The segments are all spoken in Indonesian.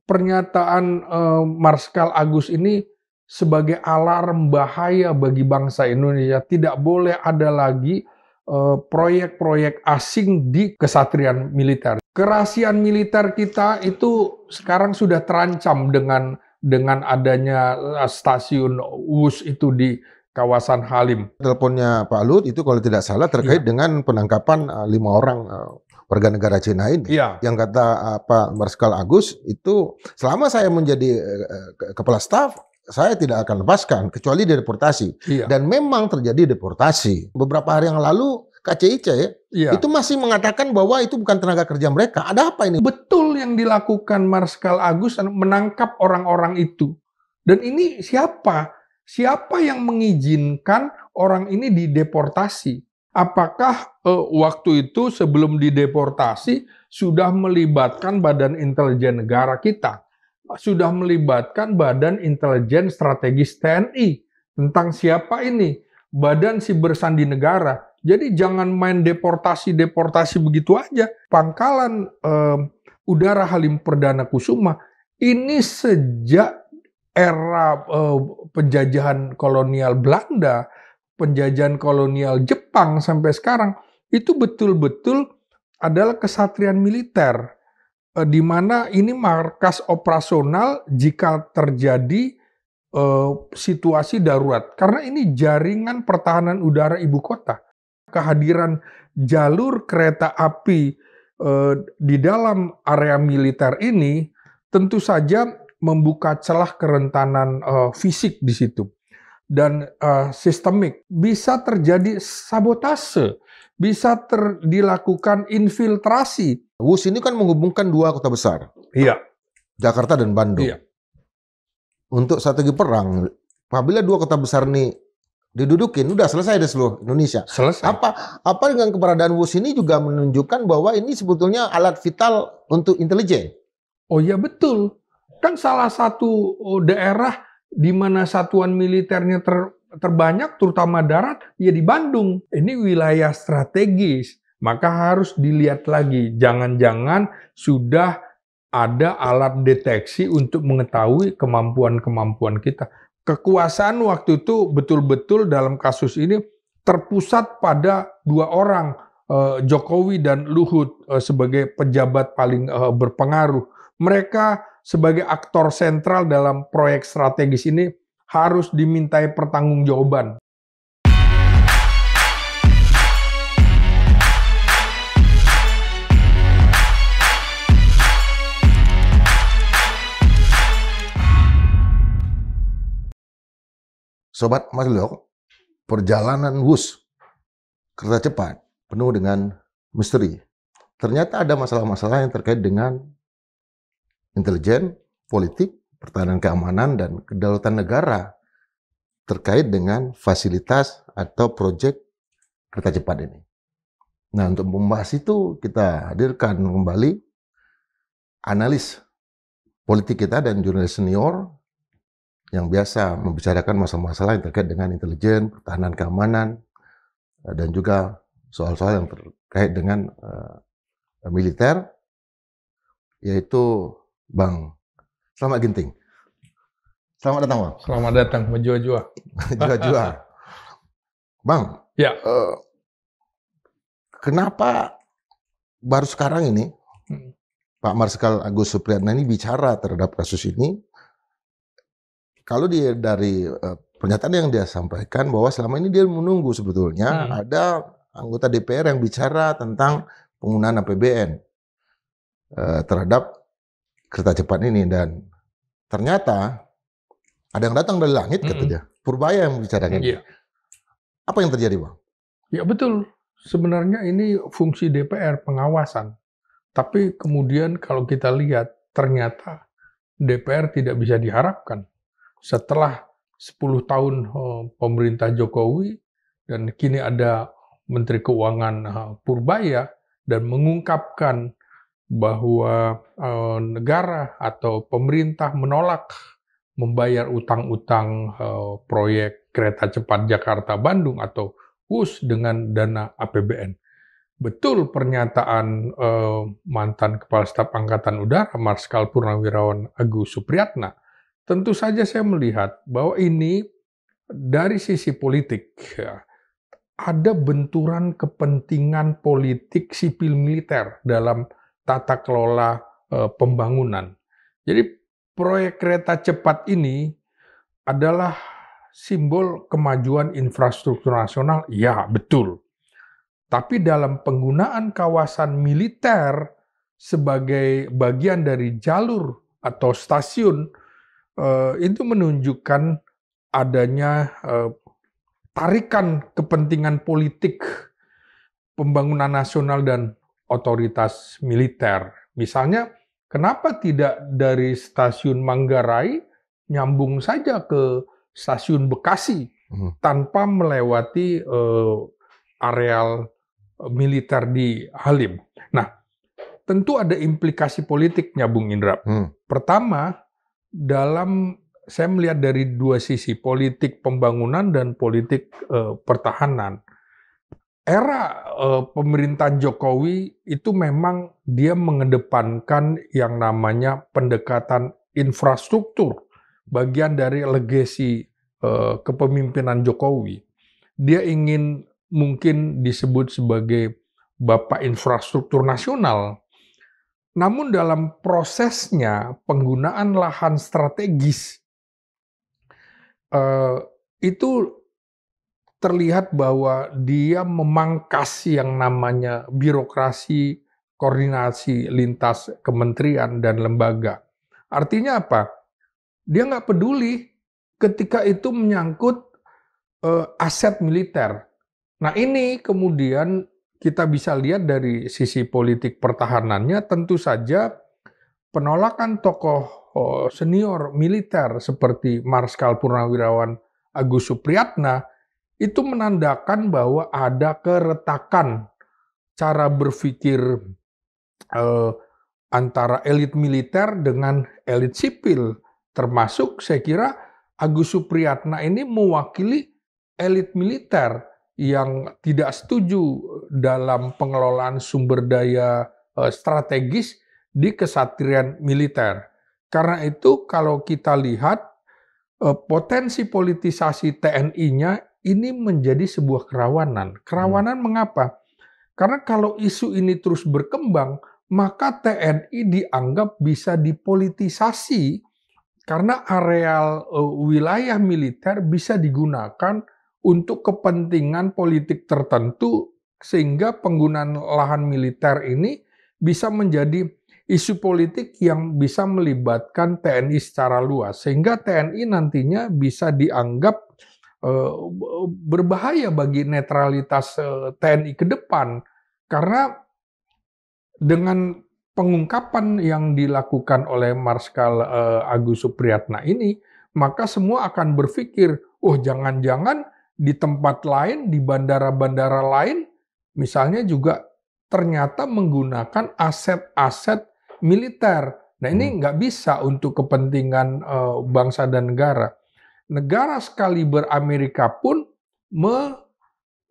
pernyataan Marskal Agus ini sebagai alarm bahaya bagi bangsa Indonesia. Tidak boleh ada lagi proyek-proyek asing di kesatrian militer. Kerahasiaan militer kita itu sekarang sudah terancam dengan adanya stasiun WUS itu di kawasan Halim. Teleponnya Pak Luhut itu kalau tidak salah terkait dengan penangkapan 5 orang warga negara Cina ini. Yang kata Pak Marskal Agus itu selama saya menjadi kepala staf, saya tidak akan lepaskan kecuali dideportasi. Dan memang terjadi deportasi. Beberapa hari yang lalu KCIC itu masih mengatakan bahwa itu bukan tenaga kerja mereka. Ada apa ini? Betul yang dilakukan Marskal Agus menangkap orang-orang itu. Dan ini siapa? Siapa yang mengizinkan orang ini dideportasi? Apakah waktu itu sebelum dideportasi sudah melibatkan Badan Intelijen Negara kita? Sudah melibatkan Badan Intelijen Strategis TNI. Tentang siapa ini? Badan Siber Sandi Negara. Jadi jangan main deportasi begitu aja. Pangkalan Udara Halim Perdana Kusuma ini sejak era penjajahan kolonial Belanda, penjajahan kolonial Jepang sampai sekarang, itu betul-betul adalah kesatrian militer. Di mana ini markas operasional jika terjadi situasi darurat. Karena ini jaringan pertahanan udara ibu kota. Kehadiran jalur kereta api di dalam area militer ini tentu saja membuka celah kerentanan fisik di situ. Dan sistemik. Bisa terjadi sabotase. Bisa dilakukan infiltrasi. WUS ini kan menghubungkan 2 kota besar. Jakarta dan Bandung. Untuk strategi perang, apabila 2 kota besar ini didudukin, udah selesai deh seluruh Indonesia. Selesai. Apa dengan keberadaan WUS ini juga menunjukkan bahwa ini sebetulnya alat vital untuk intelijen? Oh ya betul. Kan salah satu daerah di mana satuan militernya terbanyak, terutama darat, ya di Bandung. Ini wilayah strategis. Maka harus dilihat lagi, jangan-jangan sudah ada alat deteksi untuk mengetahui kemampuan-kemampuan kita. Kekuasaan waktu itu betul-betul dalam kasus ini terpusat pada 2 orang, Jokowi dan Luhut sebagai pejabat paling berpengaruh. Mereka sebagai aktor sentral dalam proyek strategis ini harus dimintai pertanggungjawaban. Sobat Makhluk, perjalanan WUS kereta cepat penuh dengan misteri. Ternyata ada masalah-masalah yang terkait dengan intelijen, politik, pertahanan keamanan, dan kedaulatan negara terkait dengan fasilitas atau proyek kereta cepat ini. Nah, untuk membahas itu kita hadirkan kembali analis politik kita dan jurnalis senior yang biasa membicarakan masalah-masalah yang terkait dengan intelijen, pertahanan keamanan, dan juga soal-soal yang terkait dengan militer, yaitu Bang Slamet Ginting. Selamat datang, Bang. Selamat datang, menjua-jua. Jua-jua. Bang, kenapa baru sekarang ini Pak Marskal Agus Supriyatna ini bicara terhadap kasus ini? Kalau dari pernyataan yang dia sampaikan bahwa selama ini dia menunggu sebetulnya ada anggota DPR yang bicara tentang penggunaan APBN terhadap kereta cepat ini, dan ternyata ada yang datang dari langit kata dia. Purbaya yang membicarakan. Apa yang terjadi, Bang? Ya betul. Sebenarnya ini fungsi DPR pengawasan. Tapi kemudian kalau kita lihat ternyata DPR tidak bisa diharapkan. Setelah 10 tahun pemerintah Jokowi dan kini ada Menteri Keuangan Purbaya dan mengungkapkan bahwa negara atau pemerintah menolak membayar utang-utang proyek kereta cepat Jakarta-Bandung atau WUS dengan dana APBN. betul pernyataan mantan Kepala Staf Angkatan Udara Marskal Purnawirawan Agus Supriyatna. Tentu saja saya melihat bahwa ini dari sisi politik ya, ada benturan kepentingan politik sipil militer dalam tata kelola pembangunan. Jadi proyek kereta cepat ini adalah simbol kemajuan infrastruktur nasional, ya betul. Tapi dalam penggunaan kawasan militer sebagai bagian dari jalur atau stasiun, itu menunjukkan adanya tarikan kepentingan politik pembangunan nasional dan otoritas militer. Misalnya, kenapa tidak dari stasiun Manggarai nyambung saja ke stasiun Bekasi tanpa melewati areal militer di Halim? Nah, tentu ada implikasi politiknya, Bung Indra. Pertama, saya melihat dari dua sisi, politik pembangunan dan politik pertahanan. Era pemerintahan Jokowi itu memang dia mengedepankan yang namanya pendekatan infrastruktur, bagian dari legasi kepemimpinan Jokowi. Dia ingin mungkin disebut sebagai Bapak Infrastruktur Nasional. Namun dalam prosesnya penggunaan lahan strategis itu terlihat bahwa dia memangkas yang namanya birokrasi, koordinasi lintas kementerian dan lembaga. Artinya apa? Dia nggak peduli ketika itu menyangkut aset militer. Nah ini kemudian kita bisa lihat dari sisi politik pertahanannya, tentu saja penolakan tokoh senior militer seperti Marskal Purnawirawan Agus Supriyatna itu menandakan bahwa ada keretakan cara berpikir antara elit militer dengan elit sipil. Termasuk saya kira Agus Supriyatna ini mewakili elit militer yang tidak setuju dalam pengelolaan sumber daya strategis di kesatrian militer. Karena itu kalau kita lihat potensi politisasi TNI-nya ini menjadi sebuah kerawanan. Kerawanan mengapa? Karena kalau isu ini terus berkembang, maka TNI dianggap bisa dipolitisasi karena areal wilayah militer bisa digunakan untuk kepentingan politik tertentu, sehingga penggunaan lahan militer ini bisa menjadi isu politik yang bisa melibatkan TNI secara luas, sehingga TNI nantinya bisa dianggap berbahaya bagi netralitas TNI ke depan. Karena dengan pengungkapan yang dilakukan oleh Marskal Agus Supriyatna ini, maka semua akan berpikir, oh jangan-jangan di tempat lain, di bandara-bandara lain, misalnya juga ternyata menggunakan aset-aset militer. Nah ini nggak bisa untuk kepentingan bangsa dan negara. Negara sekaliber Amerika pun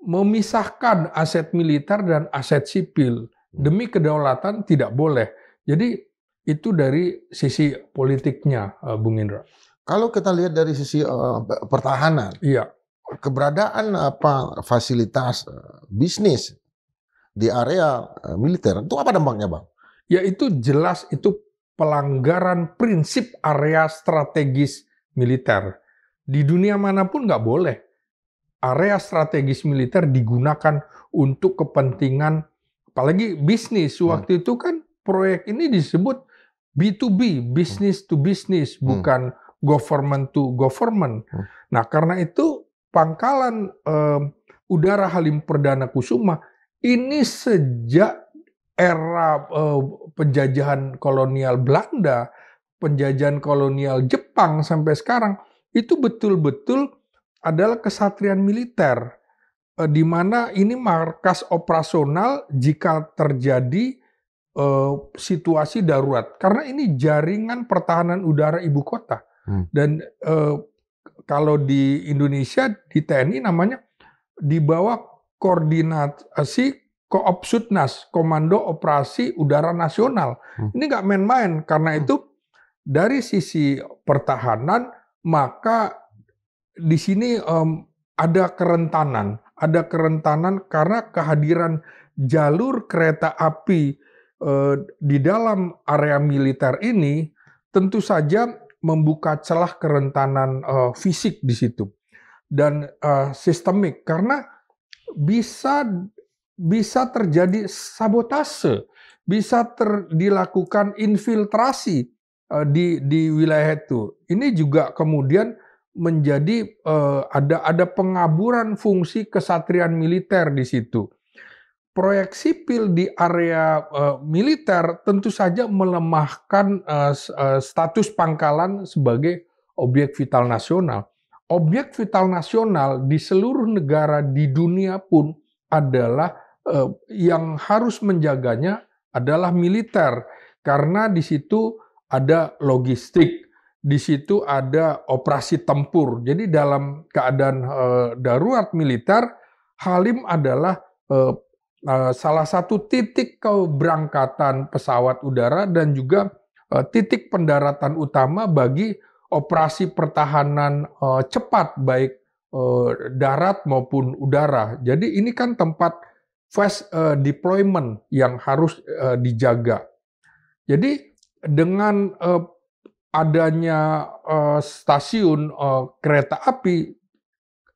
memisahkan aset militer dan aset sipil. Demi kedaulatan tidak boleh. Jadi itu dari sisi politiknya, Bung Indra. Kalau kita lihat dari sisi pertahanan, iya, keberadaan fasilitas bisnis di area militer itu apa dampaknya, Bang? Ya itu jelas itu pelanggaran prinsip area strategis militer. Di dunia manapun nggak boleh area strategis militer digunakan untuk kepentingan, apalagi bisnis. Waktu itu kan proyek ini disebut B2B, business to business, bukan government to government. Nah karena itu pangkalan udara Halim Perdana Kusuma ini sejak era penjajahan kolonial Belanda, penjajahan kolonial Jepang sampai sekarang, itu betul-betul adalah kesatrian militer, di mana ini markas operasional jika terjadi situasi darurat. Karena ini jaringan pertahanan udara ibu kota. Dan kalau di Indonesia, di TNI namanya di bawah koordinasi Koopsutnas, Komando Operasi Udara Nasional. Ini nggak main-main, karena itu dari sisi pertahanan, maka di sini ada kerentanan karena kehadiran jalur kereta api di dalam area militer ini tentu saja membuka celah kerentanan fisik di situ dan sistemik, karena bisa terjadi sabotase, bisa dilakukan infiltrasi di wilayah itu. Ini juga kemudian menjadi ada pengaburan fungsi kesatrian militer di situ. Proyek sipil di area militer tentu saja melemahkan status Pangkalan sebagai objek vital nasional. Objek vital nasional di seluruh negara di dunia pun adalah yang harus menjaganya adalah militer, karena di situ ada logistik, di situ ada operasi tempur. Jadi dalam keadaan darurat militer, Halim adalah salah satu titik keberangkatan pesawat udara dan juga titik pendaratan utama bagi operasi pertahanan cepat, baik darat maupun udara. Jadi ini kan tempat fast deployment yang harus dijaga. Jadi dengan adanya stasiun kereta api,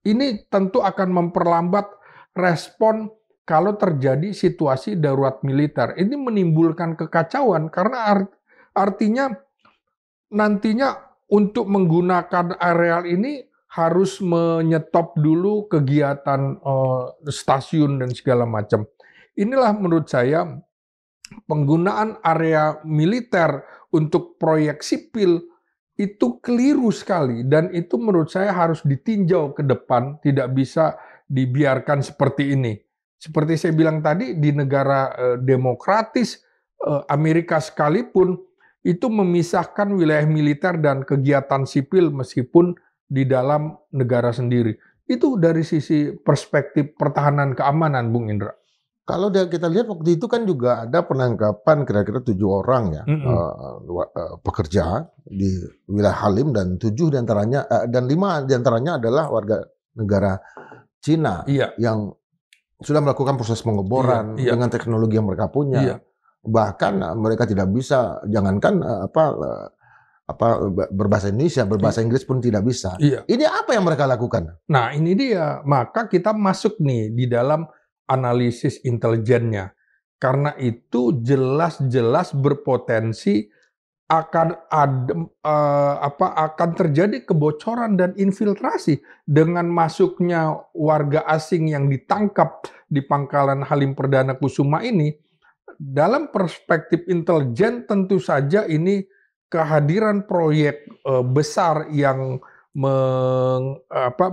ini tentu akan memperlambat respon kalau terjadi situasi darurat militer. Ini menimbulkan kekacauan karena artinya nantinya untuk menggunakan areal ini harus menyetop dulu kegiatan stasiun dan segala macam. Inilah menurut saya penggunaan area militer untuk proyek sipil itu keliru sekali, dan itu menurut saya harus ditinjau ke depan, tidak bisa dibiarkan seperti ini. Seperti saya bilang tadi, di negara demokratis Amerika sekalipun itu memisahkan wilayah militer dan kegiatan sipil meskipun di dalam negara sendiri. Itu dari sisi perspektif pertahanan keamanan, Bung Indra. Kalau kita lihat waktu itu kan juga ada penangkapan kira-kira 7 orang ya, pekerja di wilayah Halim, dan 7 diantaranya dan 5 diantaranya adalah warga negara Cina yang sudah melakukan proses pengeboran dengan teknologi yang mereka punya. Bahkan mereka tidak bisa, jangankan berbahasa Indonesia, berbahasa Inggris pun tidak bisa. Ini apa yang mereka lakukan? Nah, ini dia. Maka kita masuk nih di dalam analisis intelijennya. Karena itu jelas-jelas berpotensi akan terjadi kebocoran dan infiltrasi dengan masuknya warga asing yang ditangkap di Pangkalan Halim Perdana Kusuma ini. Dalam perspektif intelijen tentu saja ini kehadiran proyek besar yang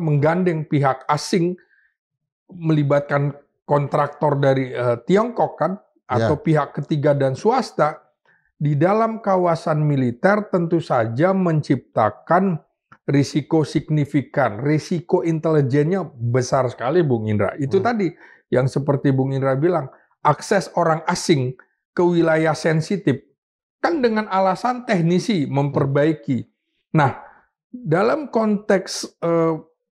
menggandeng pihak asing, melibatkan kontraktor dari Tiongkok kan, atau pihak ketiga dan swasta, di dalam kawasan militer tentu saja menciptakan risiko signifikan. Risiko intelijennya besar sekali, Bung Indra. Itu tadi yang seperti Bung Indra bilang, akses orang asing ke wilayah sensitif kan dengan alasan teknisi memperbaiki. Nah, dalam konteks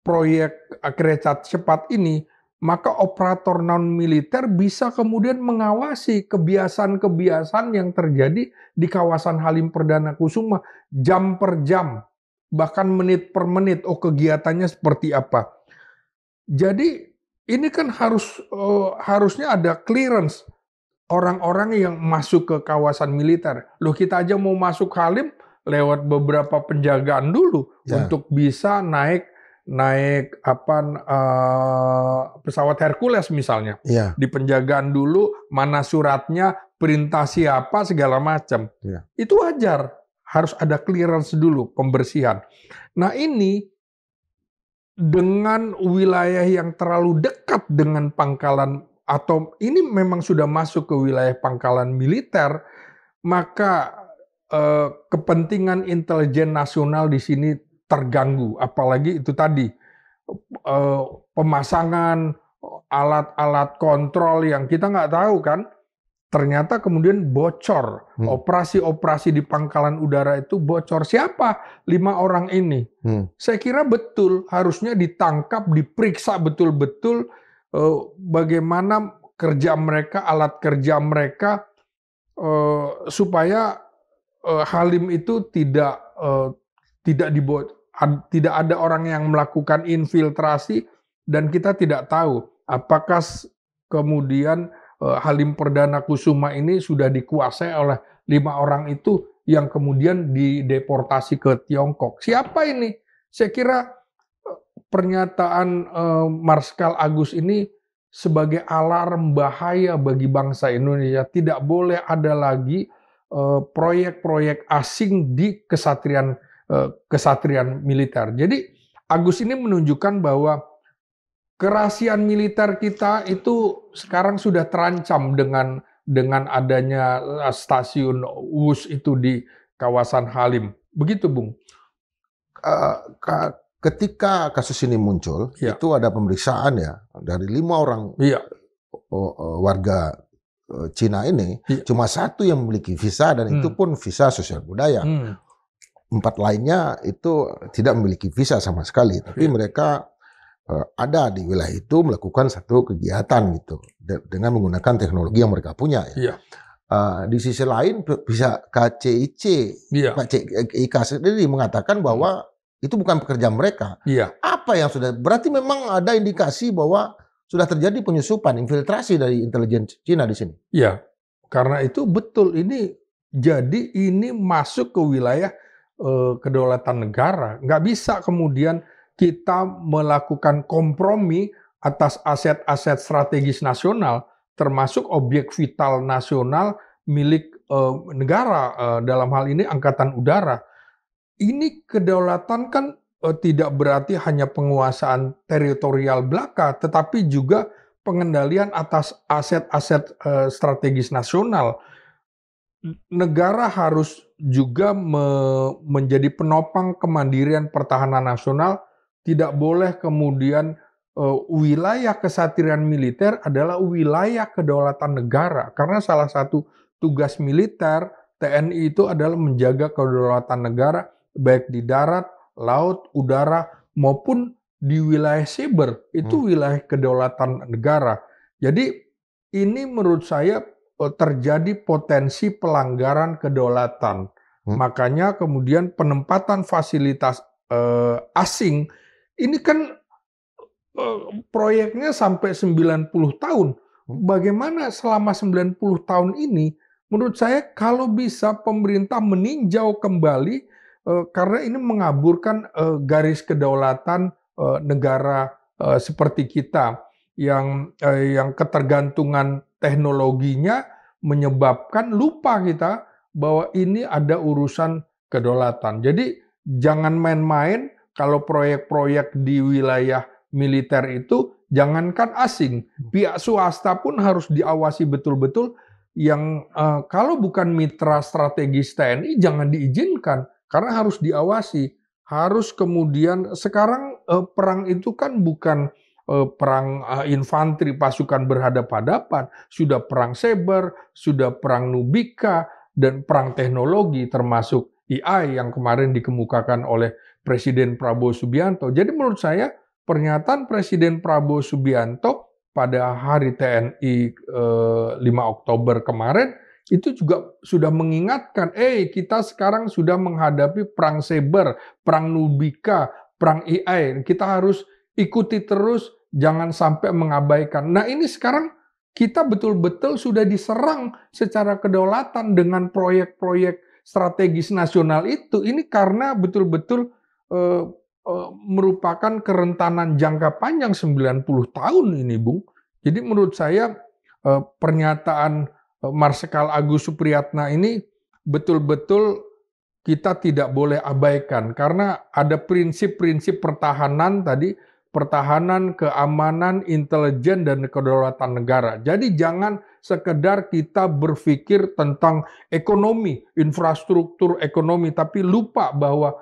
proyek kereta cepat ini, maka operator non-militer bisa kemudian mengawasi kebiasaan-kebiasaan yang terjadi di kawasan Halim Perdana Kusuma jam per jam, bahkan menit per menit, kegiatannya seperti apa. Jadi ini kan harusnya ada clearance orang-orang yang masuk ke kawasan militer. Loh, kita aja mau masuk Halim lewat beberapa penjagaan dulu untuk bisa naik pesawat Hercules misalnya. Di penjagaan dulu, mana suratnya, perintah siapa, segala macam. Itu wajar, harus ada clearance dulu, pembersihan. Nah, ini dengan wilayah yang terlalu dekat dengan Pangkalan, atau ini memang sudah masuk ke wilayah Pangkalan militer, maka kepentingan intelijen nasional di sini terganggu. Apalagi itu tadi, pemasangan alat-alat kontrol yang kita nggak tahu kan, ternyata kemudian bocor. Operasi-operasi di pangkalan udara itu bocor. Siapa 5 orang ini? Saya kira betul harusnya ditangkap, diperiksa betul-betul bagaimana kerja mereka, alat kerja mereka, supaya Halim itu tidak ada orang yang melakukan infiltrasi dan kita tidak tahu apakah kemudian Halim Perdana Kusuma ini sudah dikuasai oleh 5 orang itu yang kemudian dideportasi ke Tiongkok. Siapa ini? Saya kira pernyataan Marskal Agus ini sebagai alarm bahaya bagi bangsa Indonesia. Tidak boleh ada lagi proyek-proyek asing di kesatrian militer. Jadi Agus ini menunjukkan bahwa kerahasiaan militer kita itu sekarang sudah terancam dengan adanya stasiun WUS itu di kawasan Halim. Begitu, Bung. Ketika kasus ini muncul, itu ada pemeriksaan ya dari 5 orang warga Cina ini, cuma 1 yang memiliki visa dan itu pun visa sosial budaya. 4 lainnya itu tidak memiliki visa sama sekali, tapi mereka ada di wilayah itu melakukan satu kegiatan gitu dengan menggunakan teknologi yang mereka punya ya. Di sisi lain bisa KCIC, Pak CIK sendiri mengatakan bahwa itu bukan pekerjaan mereka. Apa yang sudah berarti memang ada indikasi bahwa sudah terjadi penyusupan, infiltrasi dari intelijen Cina di sini. Iya, karena itu betul ini masuk ke wilayah kedaulatan negara. Nggak bisa kemudian kita melakukan kompromi atas aset-aset strategis nasional, termasuk objek vital nasional milik negara, dalam hal ini Angkatan Udara. Ini kedaulatan kan tidak berarti hanya penguasaan teritorial belaka, tetapi juga pengendalian atas aset-aset strategis nasional. Negara harus juga menjadi penopang kemandirian pertahanan nasional. Tidak boleh kemudian wilayah kesatrian militer adalah wilayah kedaulatan negara. Karena salah satu tugas militer TNI itu adalah menjaga kedaulatan negara baik di darat, laut, udara maupun di wilayah siber. Itu wilayah kedaulatan negara. Jadi ini menurut saya terjadi potensi pelanggaran kedaulatan. Makanya kemudian penempatan fasilitas asing ini kan proyeknya sampai 90 tahun. Bagaimana selama 90 tahun ini, menurut saya kalau bisa pemerintah meninjau kembali, karena ini mengaburkan garis kedaulatan negara seperti kita yang ketergantungan teknologinya menyebabkan lupa kita bahwa ini ada urusan kedaulatan. Jadi jangan main-main. Kalau proyek-proyek di wilayah militer itu, jangankan asing, pihak swasta pun harus diawasi betul-betul. Yang kalau bukan mitra strategis TNI, jangan diizinkan, karena harus diawasi. Harus kemudian, sekarang perang itu kan bukan perang infanteri pasukan berhadapan-hadapan, sudah perang cyber, sudah perang nubika, dan perang teknologi termasuk AI yang kemarin dikemukakan oleh Presiden Prabowo Subianto. Jadi menurut saya pernyataan Presiden Prabowo Subianto pada Hari TNI 5 Oktober kemarin itu juga sudah mengingatkan, kita sekarang sudah menghadapi perang cyber, perang nubika, perang AI. Kita harus ikuti terus, jangan sampai mengabaikan. Nah ini sekarang kita betul-betul sudah diserang secara kedaulatan dengan proyek-proyek strategis nasional itu. Ini karena betul-betul merupakan kerentanan jangka panjang 90 tahun ini, Bung. Jadi menurut saya pernyataan Marskal Agus Supriyatna ini betul-betul kita tidak boleh abaikan karena ada prinsip-prinsip pertahanan tadi, pertahanan, keamanan, intelijen, dan kedaulatan negara. Jadi jangan sekedar kita berpikir tentang ekonomi, infrastruktur ekonomi, tapi lupa bahwa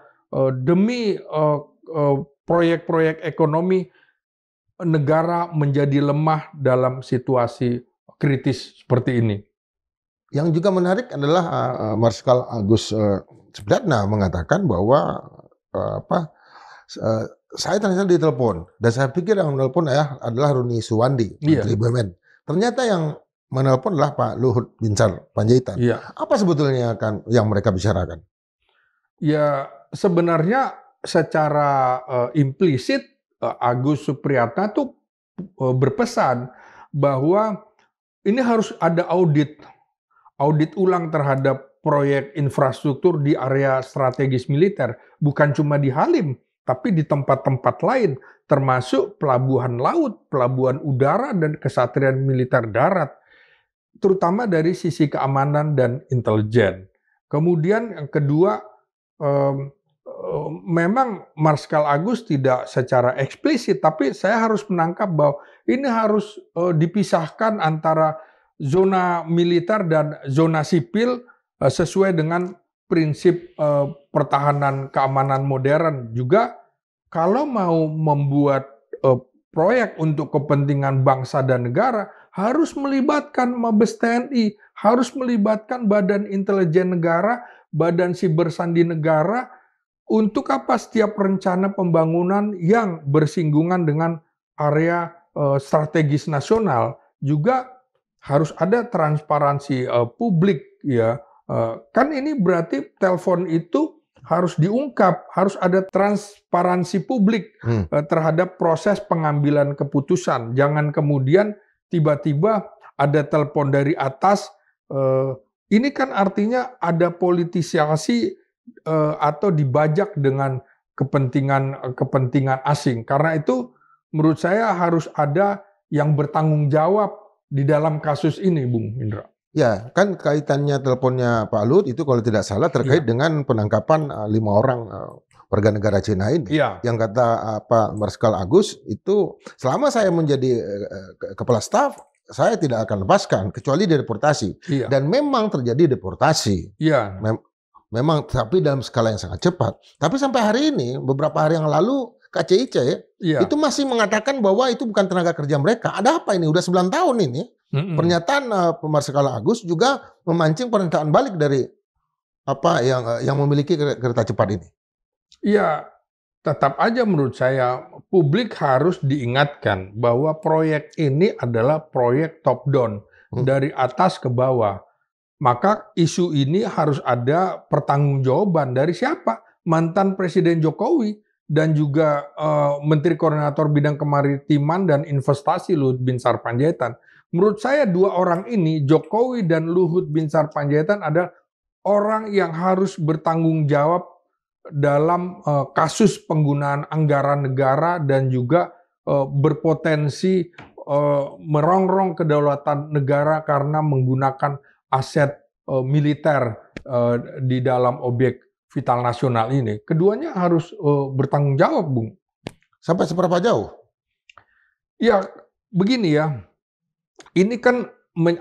demi proyek-proyek ekonomi negara menjadi lemah dalam situasi kritis seperti ini. Yang juga menarik adalah Marskal Agus Supriatna mengatakan bahwa saya ternyata ditelepon dan saya pikir yang menelpon adalah Roni Suwandi, Menteri BUMN. Ternyata yang menelpon adalah Pak Luhut Binsar Panjaitan. Apa sebetulnya yang mereka bicarakan? Ya, sebenarnya secara implisit Agus Supriatna tuh berpesan bahwa ini harus ada audit ulang terhadap proyek infrastruktur di area strategis militer, bukan cuma di Halim, tapi di tempat-tempat lain, termasuk pelabuhan laut, pelabuhan udara, dan kesatrian militer darat, terutama dari sisi keamanan dan intelijen. Kemudian yang kedua, memang Marskal Agus tidak secara eksplisit, tapi saya harus menangkap bahwa ini harus dipisahkan antara zona militer dan zona sipil sesuai dengan prinsip pertahanan keamanan modern. Juga kalau mau membuat proyek untuk kepentingan bangsa dan negara, harus melibatkan Mabes TNI, harus melibatkan Badan Intelijen Negara, Badan Siber Sandi Negara, untuk apa setiap rencana pembangunan yang bersinggungan dengan area strategis nasional. Juga harus ada transparansi publik, ya. Kan ini berarti telepon itu harus diungkap, harus ada transparansi publik terhadap proses pengambilan keputusan. Jangan kemudian tiba-tiba ada telepon dari atas, ini kan artinya ada politisasi atau dibajak dengan kepentingan asing. Karena itu menurut saya harus ada yang bertanggung jawab di dalam kasus ini, Bung Indra. Ya, kan kaitannya teleponnya Pak Luhut itu kalau tidak salah terkait dengan penangkapan 5 orang warga negara Cina ini. Yang kata Pak Marskal Agus itu, selama saya menjadi kepala staf, saya tidak akan lepaskan kecuali deportasi. Dan memang terjadi deportasi. Memang, tapi dalam skala yang sangat cepat. Tapi sampai hari ini, beberapa hari yang lalu, KCIC itu masih mengatakan bahwa itu bukan tenaga kerja mereka. Ada apa ini? Udah 9 tahun ini. Pernyataan Marskal Agus juga memancing pernyataan balik dari yang memiliki kereta cepat ini. Iya, tetap aja menurut saya publik harus diingatkan bahwa proyek ini adalah proyek top down, dari atas ke bawah. Maka isu ini harus ada pertanggungjawaban dari siapa? Mantan Presiden Jokowi dan juga Menteri Koordinator Bidang Kemaritiman dan Investasi Luhut Binsar Panjaitan. Menurut saya 2 orang ini, Jokowi dan Luhut Binsar Panjaitan, adalah orang yang harus bertanggung jawab dalam kasus penggunaan anggaran negara dan juga berpotensi merongrong kedaulatan negara karena menggunakan aset militer di dalam objek vital nasional ini. Keduanya harus bertanggung jawab, Bung. Sampai seberapa jauh? Ya, begini ya. Ini kan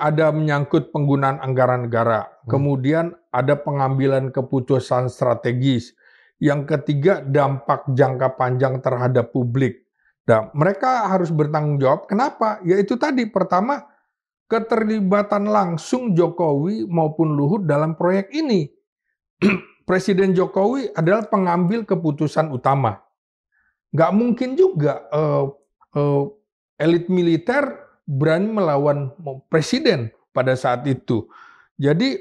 ada menyangkut penggunaan anggaran negara. Kemudian ada pengambilan keputusan strategis. Yang ketiga, dampak jangka panjang terhadap publik. Nah, mereka harus bertanggung jawab. Kenapa? Ya itu tadi, pertama, keterlibatan langsung Jokowi maupun Luhut dalam proyek ini. Presiden Jokowi adalah pengambil keputusan utama. Nggak mungkin juga elit militer berani melawan presiden pada saat itu. Jadi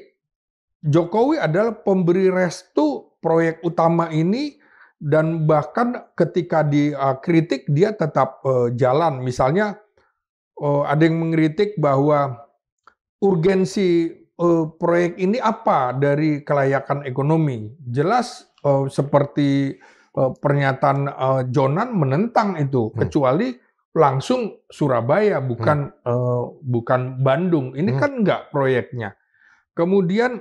Jokowi adalah pemberi restu proyek utama ini, dan bahkan ketika dikritik dia tetap jalan. Misalnya ada yang mengkritik bahwa urgensi proyek ini apa dari kelayakan ekonomi. Jelas seperti pernyataan Jonan menentang itu, kecuali langsung Surabaya, bukan Bandung. Ini kan enggak proyeknya. Kemudian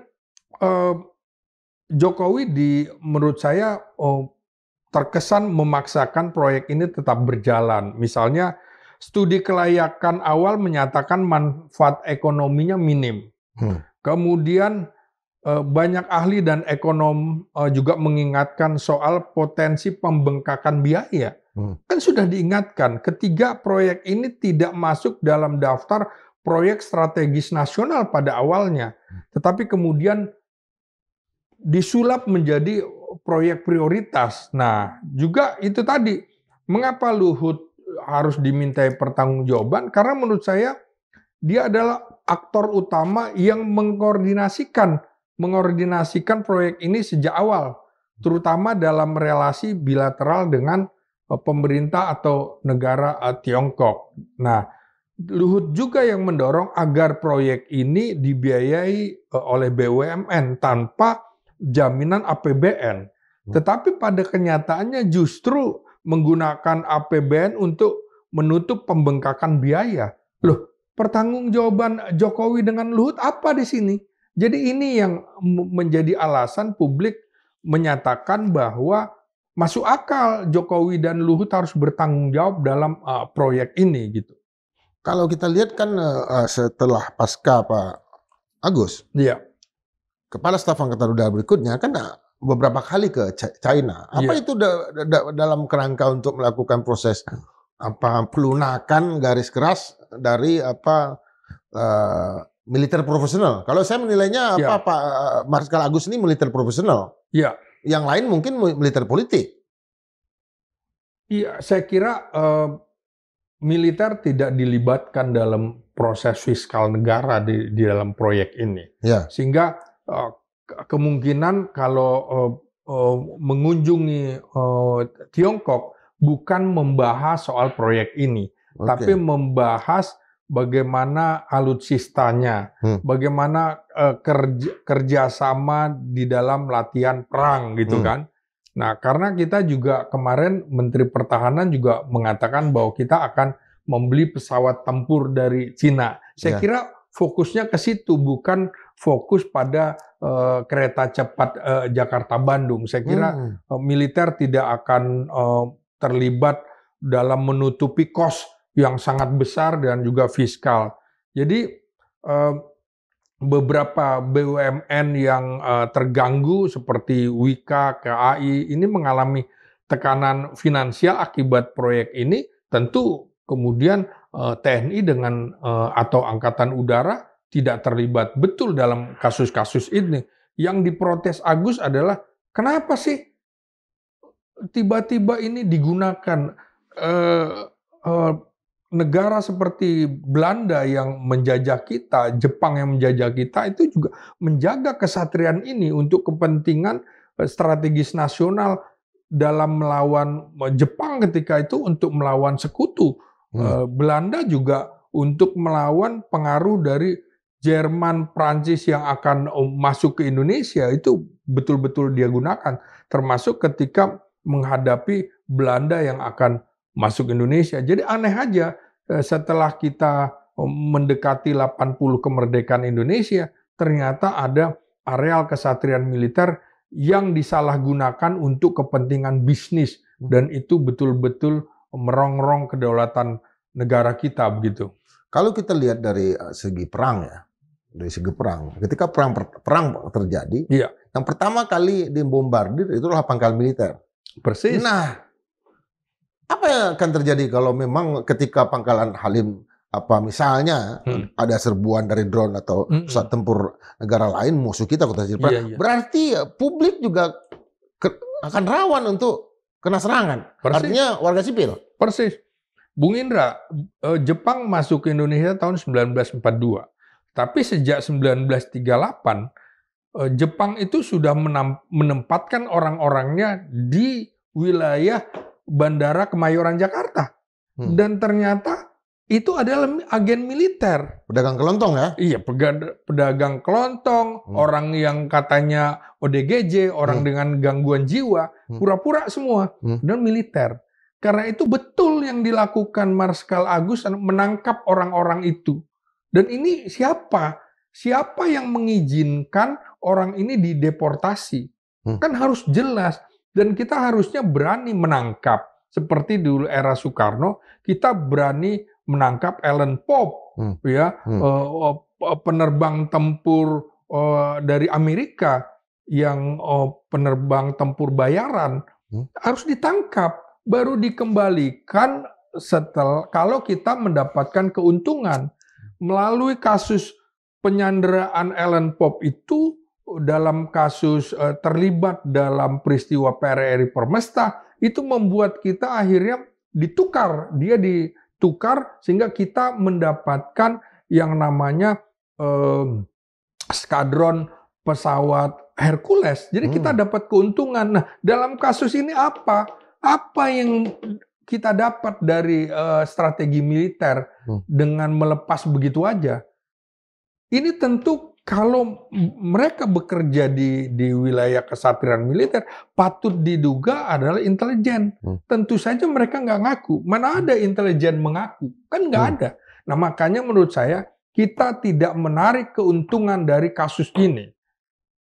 Jokowi menurut saya terkesan memaksakan proyek ini tetap berjalan. Misalnya studi kelayakan awal menyatakan manfaat ekonominya minim. Kemudian banyak ahli dan ekonom juga mengingatkan soal potensi pembengkakan biaya. Kan sudah diingatkan, ketiga proyek ini tidak masuk dalam daftar proyek strategis nasional pada awalnya, tetapi kemudian disulap menjadi proyek prioritas. Nah, juga itu tadi, mengapa Luhut harus dimintai pertanggungjawaban? Karena menurut saya dia adalah aktor utama yang mengkoordinasikan proyek ini sejak awal, terutama dalam relasi bilateral dengan pemerintah atau negara Tiongkok. Nah, Luhut juga yang mendorong agar proyek ini dibiayai oleh BUMN tanpa jaminan APBN. Tetapi pada kenyataannya justru menggunakan APBN untuk menutup pembengkakan biaya. Loh, pertanggungjawaban Jokowi dengan Luhut apa di sini? Jadi ini yang menjadi alasan publik menyatakan bahwa masuk akal Jokowi dan Luhut harus bertanggung jawab dalam proyek ini gitu. Kalau kita lihat kan setelah pasca Pak Agus, Iya. Kepala Staf Angkatan Udara berikutnya kan beberapa kali ke China. Apa itu dalam kerangka untuk melakukan proses pelunakan garis keras dari militer profesional? Kalau saya menilainya Pak Marskal Agus ini militer profesional. Iya. Yang lain mungkin militer politik. Iya, saya kira militer tidak dilibatkan dalam proses fiskal negara di dalam proyek ini. Ya. Sehingga kemungkinan kalau mengunjungi Tiongkok bukan membahas soal proyek ini, tapi membahas bagaimana alutsistanya, bagaimana kerjasama di dalam latihan perang gitu kan. Nah, karena kita juga kemarin Menteri Pertahanan juga mengatakan bahwa kita akan membeli pesawat tempur dari Cina. Saya kira fokusnya ke situ, bukan fokus pada kereta cepat Jakarta-Bandung. Saya kira militer tidak akan terlibat dalam menutupi kos yang sangat besar dan juga fiskal. Jadi beberapa BUMN yang terganggu seperti Wika, KAI ini mengalami tekanan finansial akibat proyek ini. Tentu kemudian TNI dengan atau Angkatan Udara tidak terlibat betul dalam kasus-kasus ini. Yang diprotes Agus adalah kenapa sih tiba-tiba ini digunakan negara seperti Belanda yang menjajah kita, Jepang yang menjajah kita, itu juga menjaga kesatrian ini untuk kepentingan strategis nasional dalam melawan Jepang ketika itu untuk melawan sekutu. Belanda juga untuk melawan pengaruh dari Jerman, Prancis yang akan masuk ke Indonesia, itu betul-betul dia gunakan. Termasuk ketika menghadapi Belanda yang akan masuk Indonesia. Jadi aneh aja setelah kita mendekati 80 kemerdekaan Indonesia, ternyata ada areal kesatrian militer yang disalahgunakan untuk kepentingan bisnis dan itu betul-betul merongrong kedaulatan negara kita begitu. Kalau kita lihat dari segi perang ya, dari segi perang, ketika perang terjadi, yang pertama kali dibombardir itulah pangkal militer. Persis. Nah, apa yang akan terjadi kalau memang ketika pangkalan Halim misalnya ada serbuan dari drone atau pesawat tempur negara lain musuh kita kota Cirebon, berarti publik juga akan rawan untuk kena serangan. Persis. Artinya warga sipil. Persis. Bung Indra, Jepang masuk ke Indonesia tahun 1942. Tapi sejak 1938 Jepang itu sudah menempatkan orang-orangnya di wilayah Bandara Kemayoran Jakarta. Dan ternyata itu adalah agen militer. Pedagang kelontong ya? Iya, pedagang kelontong, orang yang katanya ODGJ, orang dengan gangguan jiwa, pura-pura semua, dan militer. Karena itu betul yang dilakukan Marskal Agus menangkap orang-orang itu. Dan ini siapa? Siapa yang mengizinkan orang ini dideportasi? Kan harus jelas. Dan kita harusnya berani menangkap. Seperti dulu era Soekarno, kita berani menangkap Ellen Pope, penerbang tempur dari Amerika yang penerbang tempur bayaran harus ditangkap, baru dikembalikan kalau kita mendapatkan keuntungan. Melalui kasus penyanderaan Ellen Pop itu, dalam kasus terlibat dalam peristiwa PRRI Permesta, itu membuat kita akhirnya dia ditukar sehingga kita mendapatkan yang namanya skadron pesawat Hercules. Jadi kita dapat keuntungan. Nah, dalam kasus ini apa yang kita dapat dari strategi militer dengan melepas begitu aja? Ini tentu kalau mereka bekerja di wilayah kesatrian militer, patut diduga adalah intelijen. Tentu saja mereka nggak ngaku. Mana ada intelijen mengaku? Kan nggak ada. Nah, makanya menurut saya kita tidak menarik keuntungan dari kasus ini.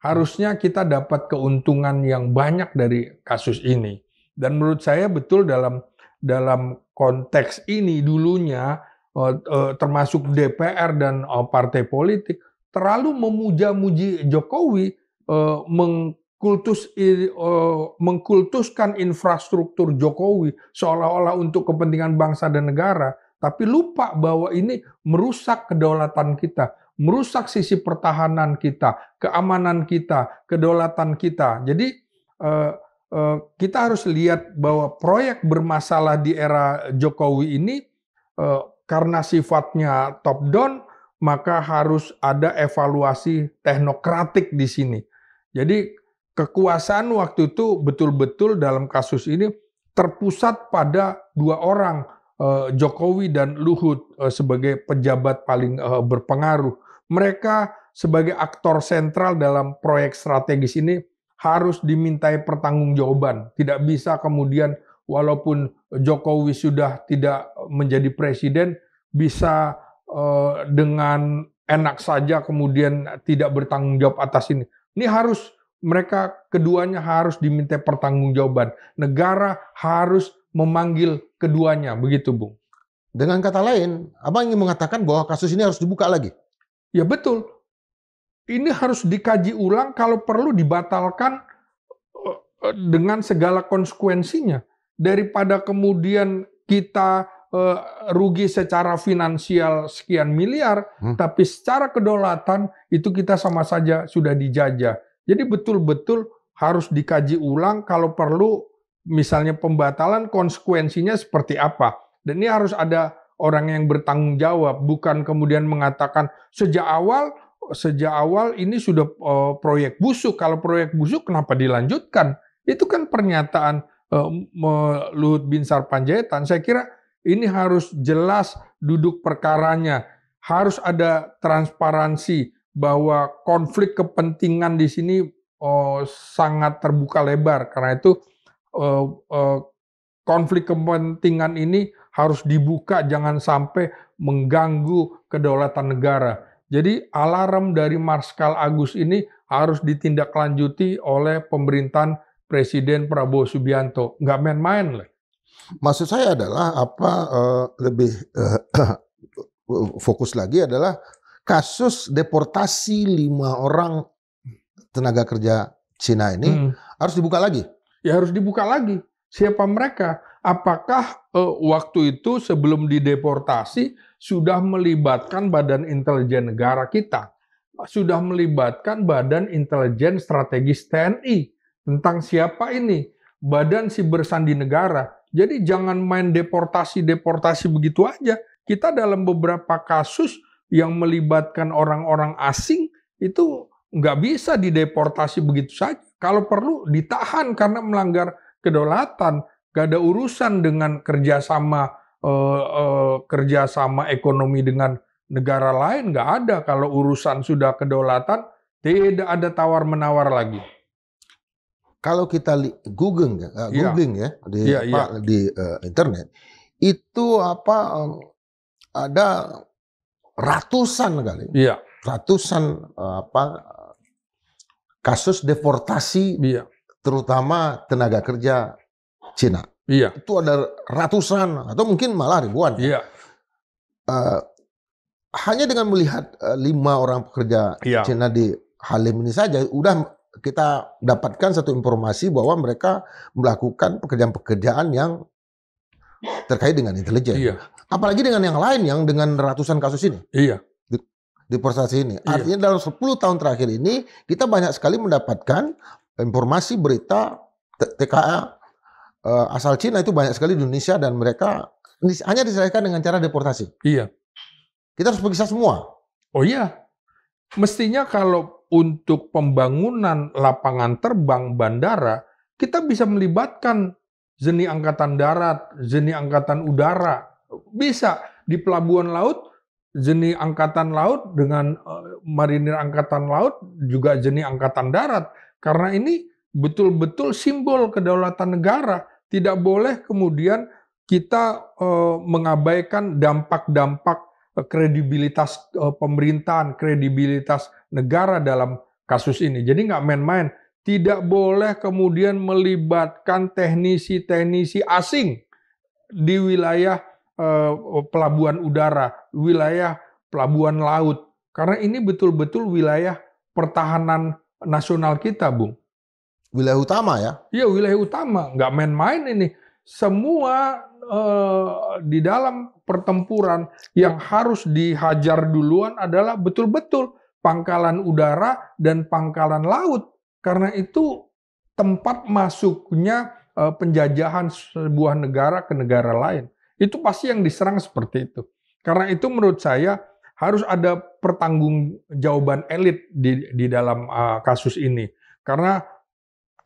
Harusnya kita dapat keuntungan yang banyak dari kasus ini. Dan menurut saya betul dalam konteks ini dulunya, termasuk DPR dan partai politik, terlalu memuja-muji Jokowi, mengkultuskan infrastruktur Jokowi seolah-olah untuk kepentingan bangsa dan negara, tapi lupa bahwa ini merusak kedaulatan kita, merusak sisi pertahanan kita, keamanan kita, kedaulatan kita. Jadi kita harus lihat bahwa proyek bermasalah di era Jokowi ini karena sifatnya top down, maka harus ada evaluasi teknokratik di sini. Jadi kekuasaan waktu itu betul-betul dalam kasus ini terpusat pada dua orang, Jokowi dan Luhut sebagai pejabat paling berpengaruh. Mereka sebagai aktor sentral dalam proyek strategis ini harus dimintai pertanggungjawaban. Tidak bisa kemudian walaupun Jokowi sudah tidak menjadi presiden, bisa dengan enak saja kemudian tidak bertanggung jawab atas ini. Ini harus mereka keduanya harus dimintai pertanggungjawaban. Negara harus memanggil keduanya, begitu Bung. Dengan kata lain, Abang ingin mengatakan bahwa kasus ini harus dibuka lagi? Ya betul. Ini harus dikaji ulang, kalau perlu dibatalkan dengan segala konsekuensinya. Daripada kemudian kita rugi secara finansial sekian miliar, tapi secara kedaulatan itu kita sama saja sudah dijajah. Jadi betul-betul harus dikaji ulang, kalau perlu misalnya pembatalan konsekuensinya seperti apa. Dan ini harus ada orang yang bertanggung jawab, bukan kemudian mengatakan sejak awal ini sudah proyek busuk. Kalau proyek busuk kenapa dilanjutkan? Itu kan pernyataan Luhut Binsar Panjaitan. Saya kira ini harus jelas duduk perkaranya. Harus ada transparansi bahwa konflik kepentingan di sini sangat terbuka lebar. Karena itu konflik kepentingan ini harus dibuka, jangan sampai mengganggu kedaulatan negara. Jadi alarm dari Marskal Agus ini harus ditindaklanjuti oleh pemerintahan Presiden Prabowo Subianto. Nggak main-main lah. Maksud saya adalah lebih fokus lagi adalah kasus deportasi 5 orang tenaga kerja Cina ini harus dibuka lagi. Ya harus dibuka lagi. Siapa mereka? Apakah waktu itu sebelum dideportasi sudah melibatkan Badan Intelijen Negara kita? Sudah melibatkan Badan Intelijen Strategis TNI. Tentang siapa ini? Badan Siber Sandi Negara. Jadi jangan main deportasi begitu aja. Kita dalam beberapa kasus yang melibatkan orang-orang asing itu nggak bisa dideportasi begitu saja. Kalau perlu ditahan karena melanggar kedaulatan. Gak ada urusan dengan kerjasama ekonomi dengan negara lain, nggak ada. Kalau urusan sudah kedaulatan, tidak ada tawar-menawar lagi. Kalau kita googling di internet, itu ada ratusan kali, kasus deportasi, terutama tenaga kerja Cina. Itu ada ratusan atau mungkin malah ribuan. Hanya dengan melihat 5 orang pekerja Cina Halim ini saja udah kita dapatkan satu informasi bahwa mereka melakukan pekerjaan-pekerjaan yang terkait dengan intelijen. Iya. Apalagi dengan yang lain yang dengan ratusan kasus ini. Iya. Deportasi ini. Iya. Artinya dalam 10 tahun terakhir ini kita banyak sekali mendapatkan informasi berita TKA asal Cina itu banyak sekali di Indonesia dan mereka hanya diselesaikan dengan cara deportasi. Iya. Kita harus periksa semua. Oh iya. Mestinya kalau untuk pembangunan lapangan terbang bandara, kita bisa melibatkan Zeni Angkatan Darat, Zeni Angkatan Udara. Bisa di pelabuhan laut, Zeni Angkatan Laut dengan Marinir Angkatan Laut, juga Zeni Angkatan Darat. Karena ini betul-betul simbol kedaulatan negara. Tidak boleh kemudian kita mengabaikan dampak-dampak kredibilitas pemerintahan, kredibilitas negara dalam kasus ini. Jadi nggak main-main. Tidak boleh kemudian melibatkan teknisi-teknisi asing di wilayah pelabuhan udara, wilayah pelabuhan laut. Karena ini betul-betul wilayah pertahanan nasional kita, Bung. Wilayah utama ya? Iya, wilayah utama. Nggak main-main ini. Semua di dalam pertempuran yang harus dihajar duluan adalah betul-betul pangkalan udara dan pangkalan laut. Karena itu tempat masuknya penjajahan sebuah negara ke negara lain. Itu pasti yang diserang seperti itu. Karena itu menurut saya harus ada pertanggungjawaban elit di dalam kasus ini. Karena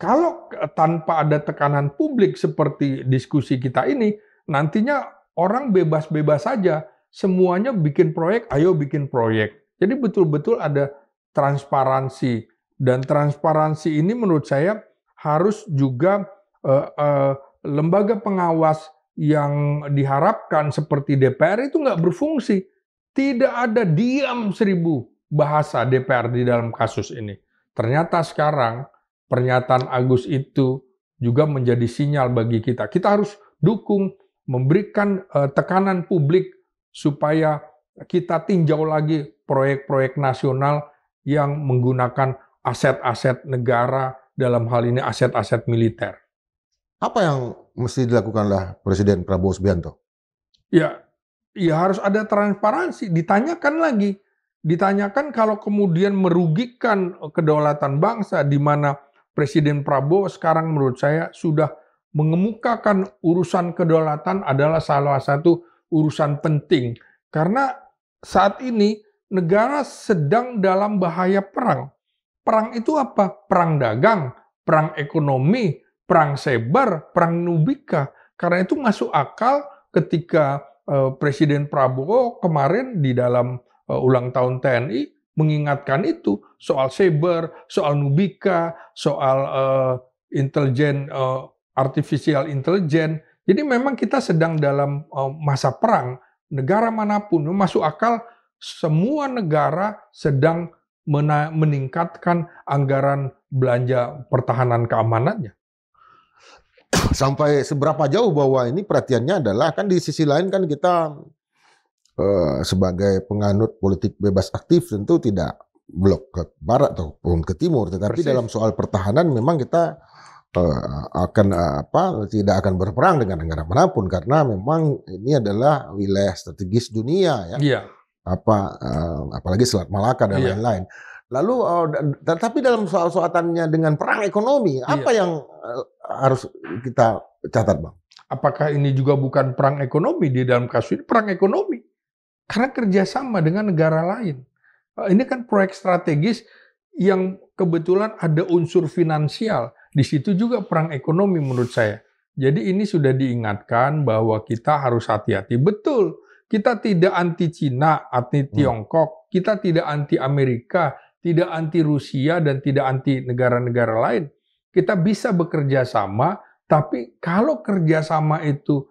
kalau tanpa ada tekanan publik seperti diskusi kita ini, nantinya orang bebas-bebas saja. Semuanya bikin proyek, ayo bikin proyek. Jadi betul-betul ada transparansi. Dan transparansi ini menurut saya harus juga lembaga pengawas yang diharapkan seperti DPR itu nggak berfungsi. Tidak ada diam 1000 bahasa DPR di dalam kasus ini. Ternyata sekarang pernyataan Agus itu juga menjadi sinyal bagi kita. Kita harus dukung, memberikan tekanan publik supaya kita tinjau lagi proyek-proyek nasional yang menggunakan aset-aset negara, dalam hal ini aset-aset militer. Apa yang mesti dilakukanlah Presiden Prabowo Subianto? Ya harus ada transparansi, ditanyakan lagi. Ditanyakan kalau kemudian merugikan kedaulatan bangsa, di mana Presiden Prabowo sekarang menurut saya sudah mengemukakan urusan kedaulatan adalah salah satu urusan penting. Karena saat ini negara sedang dalam bahaya perang. Perang itu apa? Perang dagang, perang ekonomi, perang cyber, perang nubika. Karena itu masuk akal ketika Presiden Prabowo kemarin di dalam ulang tahun TNI mengingatkan itu soal cyber, soal nubika, soal intelijen, artificial intelligence. Jadi memang kita sedang dalam masa perang. Negara manapun masuk akal, semua negara sedang meningkatkan anggaran belanja pertahanan keamanannya. Sampai seberapa jauh bahwa ini perhatiannya adalah kan di sisi lain kan kita sebagai penganut politik bebas aktif tentu tidak blok ke barat ataupun ke timur, tetapi dalam soal pertahanan memang kita tidak akan berperang dengan negara manapun karena memang ini adalah wilayah strategis dunia ya. Iya. Apalagi Selat Malaka dan lain-lain. Lalu tetapi dalam soal-soalannya dengan perang ekonomi, apa yang harus kita catat, Bang? Apakah ini juga bukan perang ekonomi di dalam kasus ini? Perang ekonomi. Karena kerjasama dengan negara lain. Ini kan proyek strategis yang kebetulan ada unsur finansial. Di situ juga perang ekonomi menurut saya. Jadi ini sudah diingatkan bahwa kita harus hati-hati. Betul. Kita tidak anti Cina, anti Tiongkok, kita tidak anti Amerika, tidak anti Rusia, dan tidak anti negara-negara lain. Kita bisa bekerja sama, tapi kalau kerjasama itu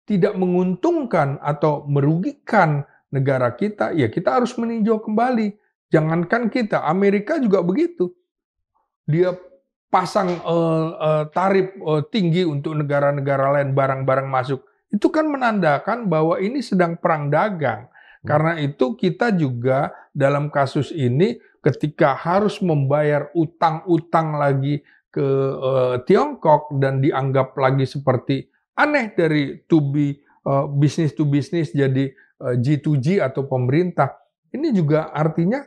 tidak menguntungkan atau merugikan negara kita, ya kita harus meninjau kembali. Jangankan kita, Amerika juga begitu. Dia pasang tarif tinggi untuk negara-negara lain, barang-barang masuk. Itu kan menandakan bahwa ini sedang perang dagang. Karena itu kita juga dalam kasus ini ketika harus membayar utang-utang lagi ke Tiongkok dan dianggap lagi seperti aneh dari business to business jadi G2G atau pemerintah. Ini juga artinya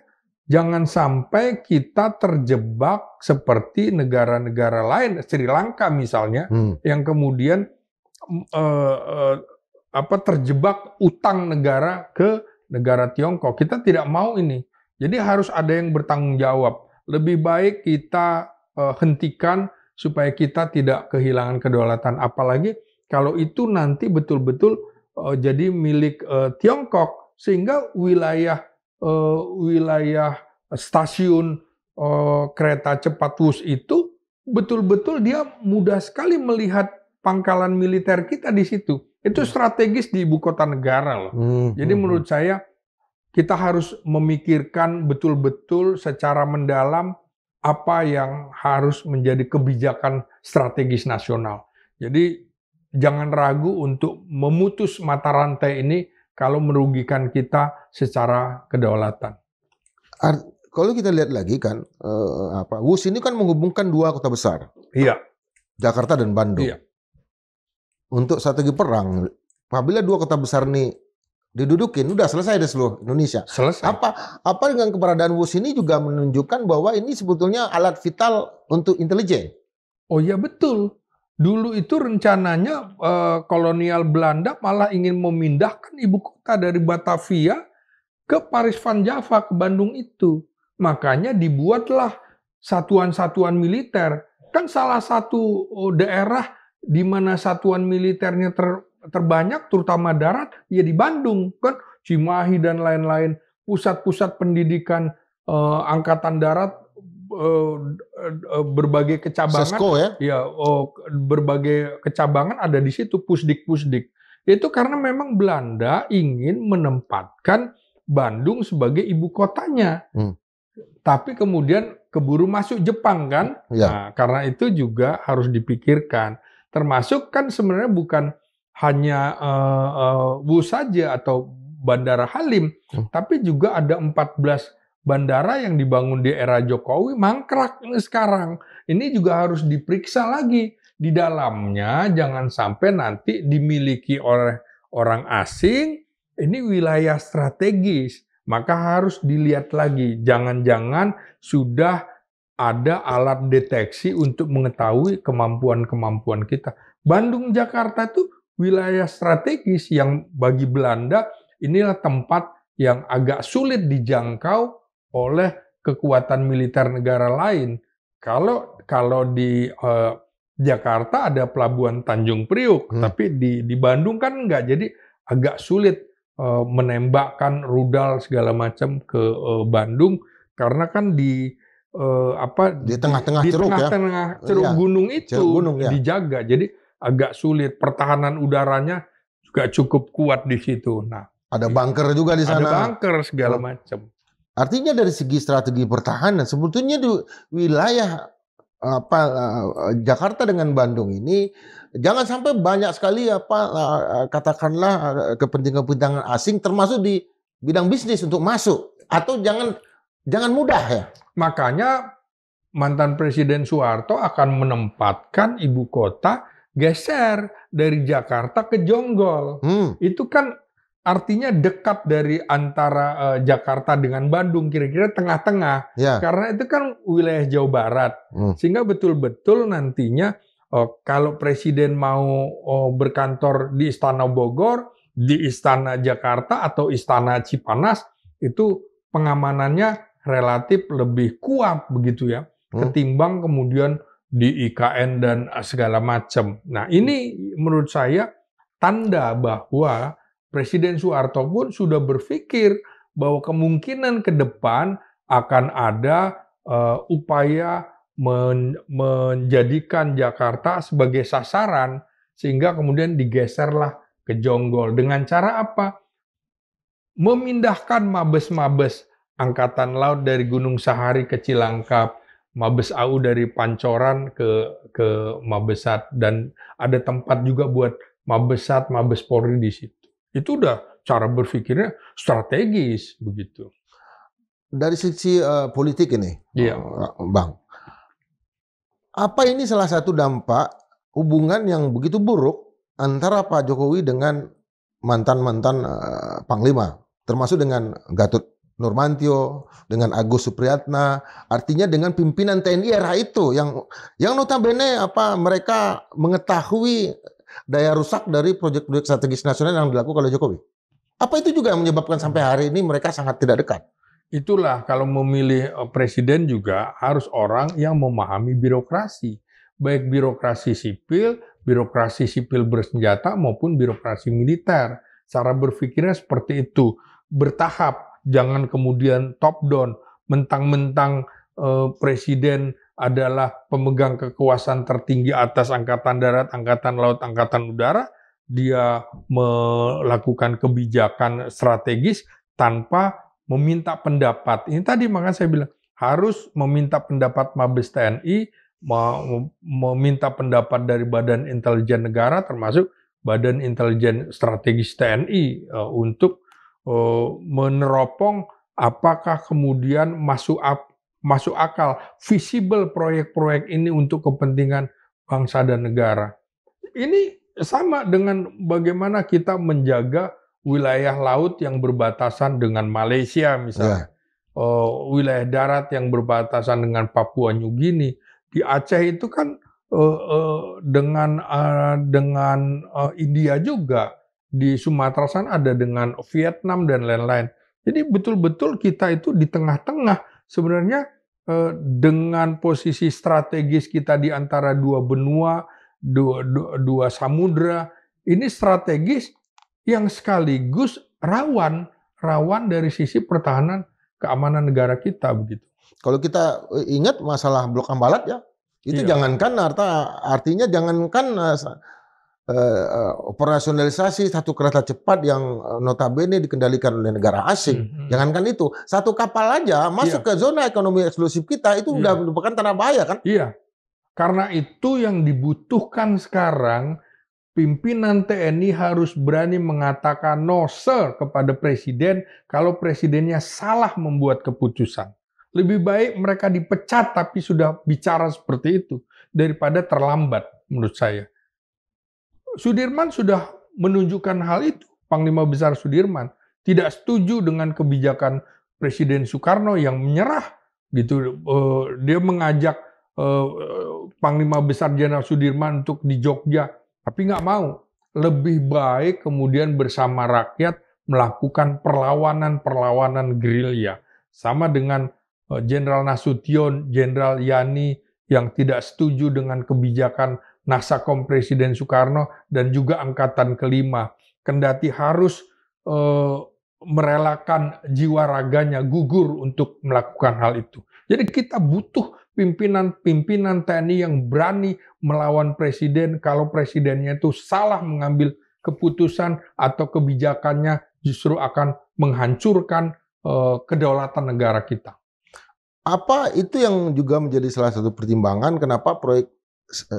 jangan sampai kita terjebak seperti negara-negara lain, Sri Lanka misalnya, yang kemudian terjebak utang negara ke negara Tiongkok. Kita tidak mau ini. Jadi harus ada yang bertanggung jawab. Lebih baik kita hentikan supaya kita tidak kehilangan kedaulatan. Apalagi kalau itu nanti betul-betul jadi milik Tiongkok, sehingga wilayah stasiun kereta cepat WUS itu betul-betul dia mudah sekali melihat pangkalan militer kita di situ. Itu strategis di ibu kota negara loh. Jadi menurut saya kita harus memikirkan betul-betul secara mendalam apa yang harus menjadi kebijakan strategis nasional. Jadi jangan ragu untuk memutus mata rantai ini kalau merugikan kita secara kedaulatan. Kalau kita lihat lagi kan, WUS ini kan menghubungkan dua kota besar. Iya. Jakarta dan Bandung. Iya. Untuk strategi perang, apabila dua kota besar ini didudukin, udah selesai di seluruh Indonesia. Selesai. Apa dengan keberadaan WUS ini juga menunjukkan bahwa ini sebetulnya alat vital untuk intelijen. Oh iya betul. Dulu itu rencananya kolonial Belanda malah ingin memindahkan ibu kota dari Batavia ke Paris van Java, ke Bandung itu. Makanya dibuatlah satuan-satuan militer. Kan salah satu daerah di mana satuan militernya terbanyak, terutama darat, ya di Bandung, kan Cimahi dan lain-lain, pusat-pusat pendidikan angkatan darat, berbagai kecabangan, Sesko, ya? Berbagai kecabangan ada di situ, pusdik-pusdik. Itu karena memang Belanda ingin menempatkan Bandung sebagai ibu kotanya. Tapi kemudian keburu masuk Jepang kan, Nah, karena itu juga harus dipikirkan. Termasuk kan sebenarnya bukan hanya WUS saja atau Bandara Halim, tapi juga ada 14 bandara yang dibangun di era Jokowi mangkrak sekarang. Ini juga harus diperiksa lagi. Di dalamnya jangan sampai nanti dimiliki oleh orang asing, ini wilayah strategis. Maka harus dilihat lagi. Jangan-jangan sudah ada alat deteksi untuk mengetahui kemampuan-kemampuan kita. Bandung, Jakarta itu wilayah strategis yang bagi Belanda inilah tempat yang agak sulit dijangkau oleh kekuatan militer negara lain. Kalau di Jakarta ada pelabuhan Tanjung Priuk, tapi di Bandung kan enggak, jadi agak sulit menembakkan rudal segala macam ke Bandung karena kan di tengah-tengah ceruk, ceruk gunung itu gunung, dijaga, jadi agak sulit. Pertahanan udaranya juga cukup kuat di situ. Nah, ada bunker juga di sana. Ada bunker segala macam. Artinya dari segi strategi pertahanan, sebetulnya di wilayah Jakarta dengan Bandung ini jangan sampai banyak sekali katakanlah kepentingan-kepentingan asing termasuk di bidang bisnis untuk masuk, atau jangan mudah ya. Makanya mantan Presiden Soeharto akan menempatkan ibu kota geser dari Jakarta ke Jonggol. Itu kan artinya dekat dari antara Jakarta dengan Bandung, kira-kira tengah-tengah. Karena itu kan wilayah Jawa Barat. Sehingga betul-betul nantinya kalau Presiden mau berkantor di Istana Bogor, di Istana Jakarta atau Istana Cipanas, itu pengamanannya relatif lebih kuat begitu ya, ketimbang kemudian di IKN dan segala macam. Nah, ini menurut saya tanda bahwa Presiden Soeharto pun sudah berpikir bahwa kemungkinan ke depan akan ada upaya menjadikan Jakarta sebagai sasaran, sehingga kemudian digeserlah ke Jonggol. Dengan cara apa? Memindahkan mabes-mabes Angkatan Laut dari Gunung Sahari ke Cilangkap, Mabes AU dari Pancoran ke Mabesat, dan ada tempat juga buat Mabesat, Mabes Polri di situ. Itu udah cara berpikirnya strategis begitu. dari sisi politik ini, Iya. Bang, apa ini salah satu dampak hubungan yang begitu buruk antara Pak Jokowi dengan mantan-mantan panglima, termasuk dengan Gatot Nurmantio, dengan Agus Supriyatna, artinya dengan pimpinan TNI era itu yang notabene mereka mengetahui daya rusak dari proyek-proyek strategis nasional yang dilakukan oleh Jokowi. Apa itu juga yang menyebabkan sampai hari ini mereka sangat tidak dekat? Itulah kalau memilih presiden juga harus orang yang memahami birokrasi. Baik birokrasi sipil bersenjata maupun birokrasi militer. Cara berpikirnya seperti itu, bertahap, jangan kemudian top down, mentang-mentang presiden adalah pemegang kekuasaan tertinggi atas angkatan darat, angkatan laut, angkatan udara, dia melakukan kebijakan strategis tanpa meminta pendapat. Ini tadi makanya saya bilang harus meminta pendapat Mabes TNI, meminta pendapat dari Badan Intelijen Negara termasuk Badan Intelijen Strategis TNI untuk meneropong apakah kemudian masuk akal visible proyek-proyek ini untuk kepentingan bangsa dan negara. Ini sama dengan bagaimana kita menjaga wilayah laut yang berbatasan dengan Malaysia misalnya, wilayah darat yang berbatasan dengan Papua New Guinea. Di Aceh itu kan dengan India juga, di Sumatera sana ada dengan Vietnam dan lain-lain. Jadi betul-betul kita itu di tengah-tengah sebenarnya dengan posisi strategis kita di antara dua benua, dua samudra, ini strategis yang sekaligus rawan dari sisi pertahanan keamanan negara kita begitu. Kalau kita ingat masalah Blok Ambalat ya, itu jangankan artinya jangankan operasionalisasi satu kereta cepat yang notabene dikendalikan oleh negara asing, jangankan itu, satu kapal aja masuk ke zona ekonomi eksklusif kita itu udah merupakan tanah bahaya kan? Iya, karena itu yang dibutuhkan sekarang. Pimpinan TNI harus berani mengatakan no sir kepada presiden kalau presidennya salah membuat keputusan. Lebih baik mereka dipecat tapi sudah bicara seperti itu daripada terlambat menurut saya. Sudirman sudah menunjukkan hal itu. Panglima Besar Sudirman tidak setuju dengan kebijakan Presiden Soekarno yang menyerah gitu. Dia mengajak Panglima Besar Jenderal Sudirman untuk di Jogja. Tapi nggak mau. Lebih baik kemudian bersama rakyat melakukan perlawanan gerilya. Sama dengan Jenderal Nasution, Jenderal Yani yang tidak setuju dengan kebijakan Nasakom Presiden Soekarno dan juga Angkatan Kelima. Kendati harus merelakan jiwa raganya gugur untuk melakukan hal itu. Jadi kita butuh pimpinan TNI yang berani melawan presiden kalau presidennya itu salah mengambil keputusan atau kebijakannya justru akan menghancurkan kedaulatan negara kita. Apa itu yang juga menjadi salah satu pertimbangan kenapa proyek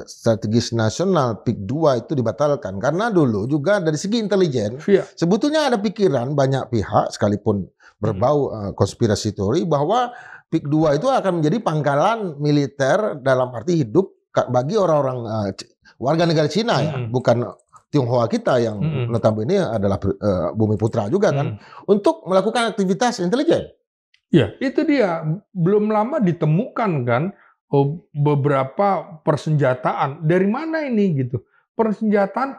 strategis nasional PIK 2 itu dibatalkan? Karena dulu juga dari segi intelijen, sebetulnya ada pikiran banyak pihak sekalipun berbau konspirasi teori bahwa PIK 2 itu akan menjadi pangkalan militer dalam arti hidup bagi orang-orang warga negara Cina ya, bukan Tionghoa kita yang notabene adalah Bumi Putra juga kan, untuk melakukan aktivitas intelijen. Ya, itu dia. Belum lama ditemukan kan beberapa persenjataan. Dari mana ini gitu? Persenjataan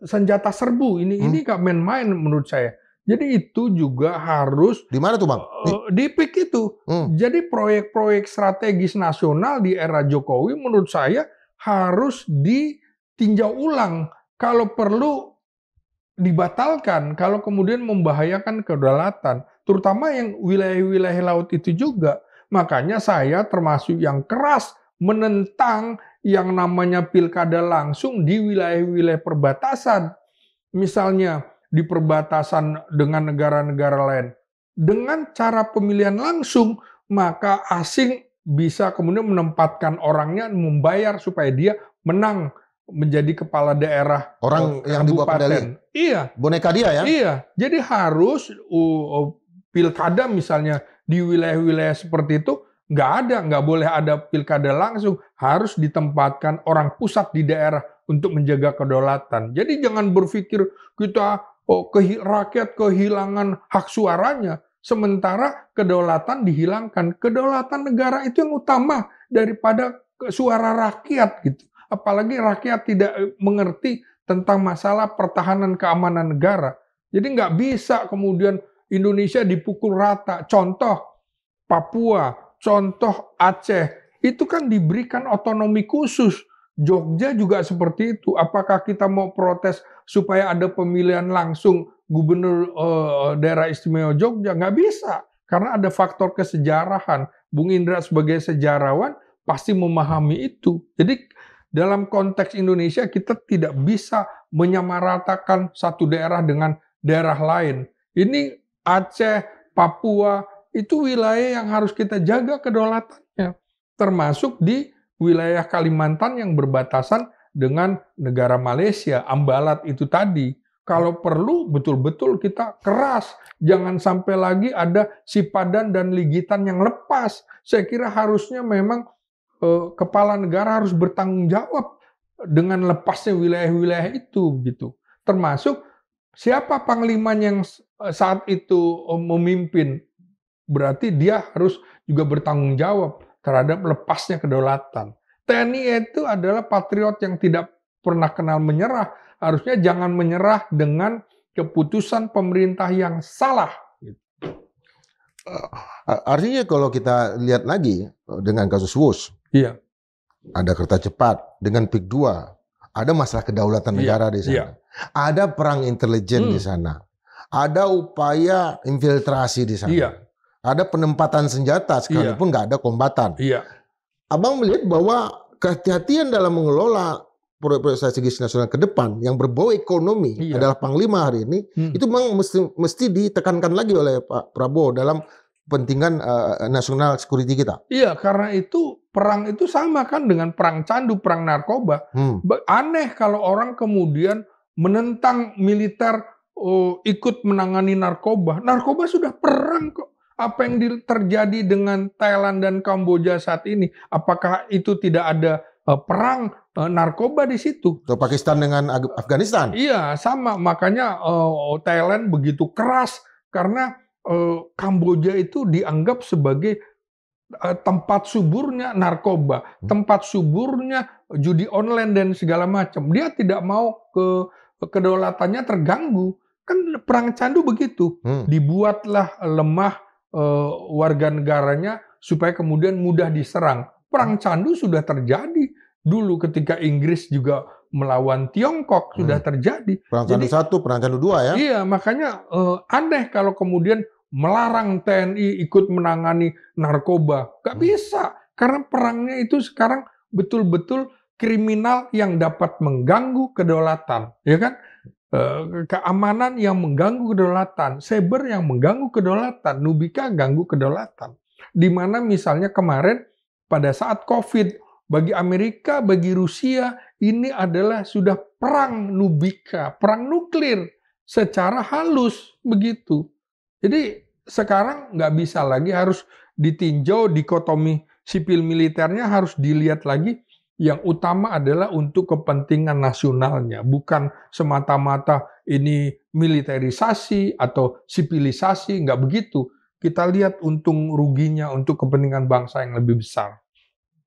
senjata serbu ini gak main-main menurut saya. Jadi itu juga harus di mana tuh Bang? Di PIK itu. Jadi proyek-proyek strategis nasional di era Jokowi menurut saya harus ditinjau ulang. Kalau perlu dibatalkan, kalau kemudian membahayakan kedaulatan, terutama yang wilayah-wilayah laut itu juga. Makanya saya termasuk yang keras menentang yang namanya pilkada langsung di wilayah-wilayah perbatasan. Misalnya di perbatasan dengan negara-negara lain. Dengan cara pemilihan langsung, maka asing bisa kemudian menempatkan orangnya, membayar supaya dia menang menjadi kepala daerah orang yang dibawa kendali. Iya. Boneka dia ya? Iya. Jadi harus pilkada misalnya di wilayah-wilayah seperti itu nggak boleh ada pilkada langsung, harus ditempatkan orang pusat di daerah untuk menjaga kedaulatan. Jadi jangan berpikir kita rakyat kehilangan hak suaranya, sementara kedaulatan dihilangkan. Kedaulatan negara itu yang utama daripada suara rakyat gitu. Apalagi rakyat tidak mengerti tentang masalah pertahanan keamanan negara. Jadi nggak bisa kemudian Indonesia dipukul rata. Contoh Papua, contoh Aceh, itu kan diberikan otonomi khusus. Jogja juga seperti itu. Apakah kita mau protes supaya ada pemilihan langsung gubernur daerah istimewa Jogja? Nggak bisa, karena ada faktor kesejarahan. Bung Indra sebagai sejarawan pasti memahami itu. Jadi dalam konteks Indonesia kita tidak bisa menyamaratakan satu daerah dengan daerah lain. Ini Aceh, Papua, itu wilayah yang harus kita jaga kedaulatannya. Termasuk di wilayah Kalimantan yang berbatasan dengan negara Malaysia, Ambalat itu tadi. Kalau perlu betul-betul kita keras. Jangan sampai lagi ada sipadan dan ligitan yang lepas. Saya kira harusnya memang kepala negara harus bertanggung jawab dengan lepasnya wilayah-wilayah itu gitu. Termasuk siapa panglima yang saat itu memimpin, berarti dia harus juga bertanggung jawab terhadap lepasnya kedaulatan. TNI itu adalah patriot yang tidak pernah kenal menyerah. Harusnya jangan menyerah dengan keputusan pemerintah yang salah. Artinya kalau kita lihat lagi dengan kasus WUS, iya, ada kereta cepat dengan PIK 2, ada masalah kedaulatan negara di sana, ada perang intelijen di sana, ada upaya infiltrasi di sana, ada penempatan senjata sekalipun nggak ada kombatan. Abang melihat bahwa kehati-hatian dalam mengelola proyek-proyek strategis nasional ke depan yang berbau ekonomi adalah Panglima hari ini, itu memang mesti ditekankan lagi oleh Pak Prabowo dalam kepentingan nasional security kita. Iya, karena itu perang itu sama kan dengan perang candu, perang narkoba. Aneh kalau orang kemudian menentang militer ikut menangani narkoba. Narkoba sudah perang kok. Apa yang terjadi dengan Thailand dan Kamboja saat ini? Apakah itu tidak ada perang narkoba di situ? Atau Pakistan dengan Afghanistan? Iya, sama. Makanya Thailand begitu keras karena Kamboja itu dianggap sebagai tempat suburnya narkoba, tempat suburnya judi online dan segala macam. Dia tidak mau kedaulatannya terganggu. Kan perang candu begitu. Dibuatlah lemah warga negaranya supaya kemudian mudah diserang. Perang candu sudah terjadi dulu ketika Inggris juga melawan Tiongkok, sudah terjadi. Perang candu 1, perang candu 2 ya? Iya, makanya aneh kalau kemudian melarang TNI ikut menangani narkoba. Gak bisa, karena perangnya itu sekarang betul-betul kriminal yang dapat mengganggu kedaulatan, ya kan? Keamanan yang mengganggu kedaulatan, cyber yang mengganggu kedaulatan, Nubika ganggu kedaulatan. Di mana misalnya kemarin pada saat COVID, bagi Amerika, bagi Rusia, ini adalah sudah perang Nubika, perang nuklir secara halus begitu. Jadi sekarang nggak bisa lagi, harus ditinjau dikotomi sipil militernya, harus dilihat lagi. Yang utama adalah untuk kepentingan nasionalnya, bukan semata-mata ini militerisasi atau sipilisasi, nggak begitu. Kita lihat untung ruginya untuk kepentingan bangsa yang lebih besar.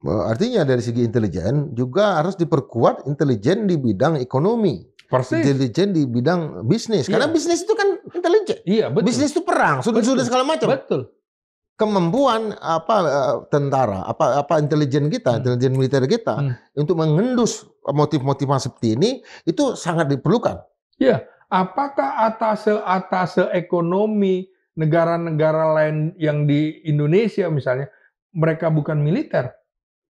Artinya dari segi intelijen juga harus diperkuat intelijen di bidang ekonomi. Persis. Intelijen di bidang bisnis. Karena bisnis itu kan intelijen. Iya, betul. Bisnis itu perang, sudah segala macam. Betul. Kemampuan tentara, intelijen kita, intelijen militer kita untuk mengendus motif-motif seperti ini itu sangat diperlukan. Ya, apakah atas ekonomi negara-negara lain yang di Indonesia misalnya mereka bukan militer?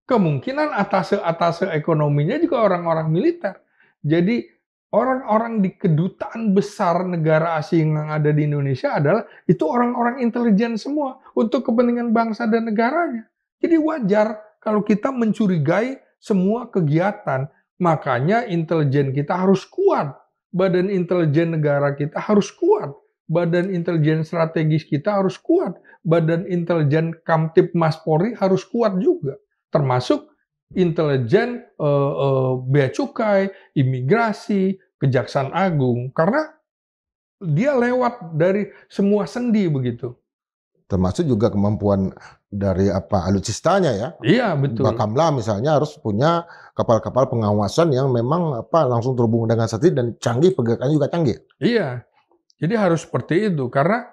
Kemungkinan atas ekonominya juga orang-orang militer. Jadi orang-orang di kedutaan besar negara asing yang ada di Indonesia adalah itu orang-orang intelijen semua untuk kepentingan bangsa dan negaranya. Jadi wajar kalau kita mencurigai semua kegiatan. Makanya intelijen kita harus kuat. Badan intelijen negara kita harus kuat. Badan Intelijen Strategis kita harus kuat. Badan Intelijen Kamtibmas Polri harus kuat juga. Termasuk intelijen bea cukai, imigrasi, Kejaksaan Agung. Karena dia lewat dari semua sendi begitu. Termasuk juga kemampuan dari alutsistanya ya. Iya, betul. Bakamla misalnya harus punya kapal-kapal pengawasan yang memang langsung terhubung dengan satelit dan canggih, pergerakannya juga canggih. Iya. Jadi harus seperti itu, karena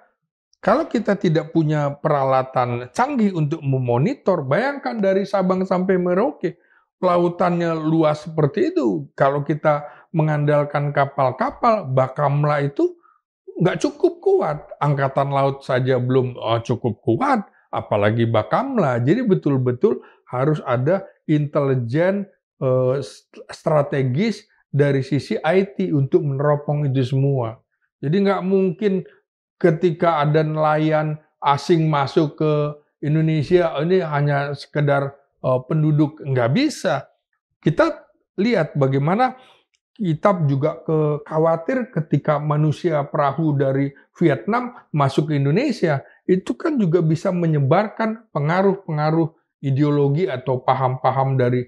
kalau kita tidak punya peralatan canggih untuk memonitor, bayangkan dari Sabang sampai Merauke, lautannya luas seperti itu. Kalau kita mengandalkan kapal-kapal, Bakamla itu nggak cukup kuat. Angkatan Laut saja belum cukup kuat, apalagi Bakamla. Jadi betul-betul harus ada intelijen strategis dari sisi IT untuk meneropong itu semua. Jadi nggak mungkin ketika ada nelayan asing masuk ke Indonesia, ini hanya sekedar penduduk, nggak bisa. Kita lihat bagaimana kita juga khawatir ketika manusia perahu dari Vietnam masuk ke Indonesia, itu kan juga bisa menyebarkan pengaruh-pengaruh ideologi atau paham-paham dari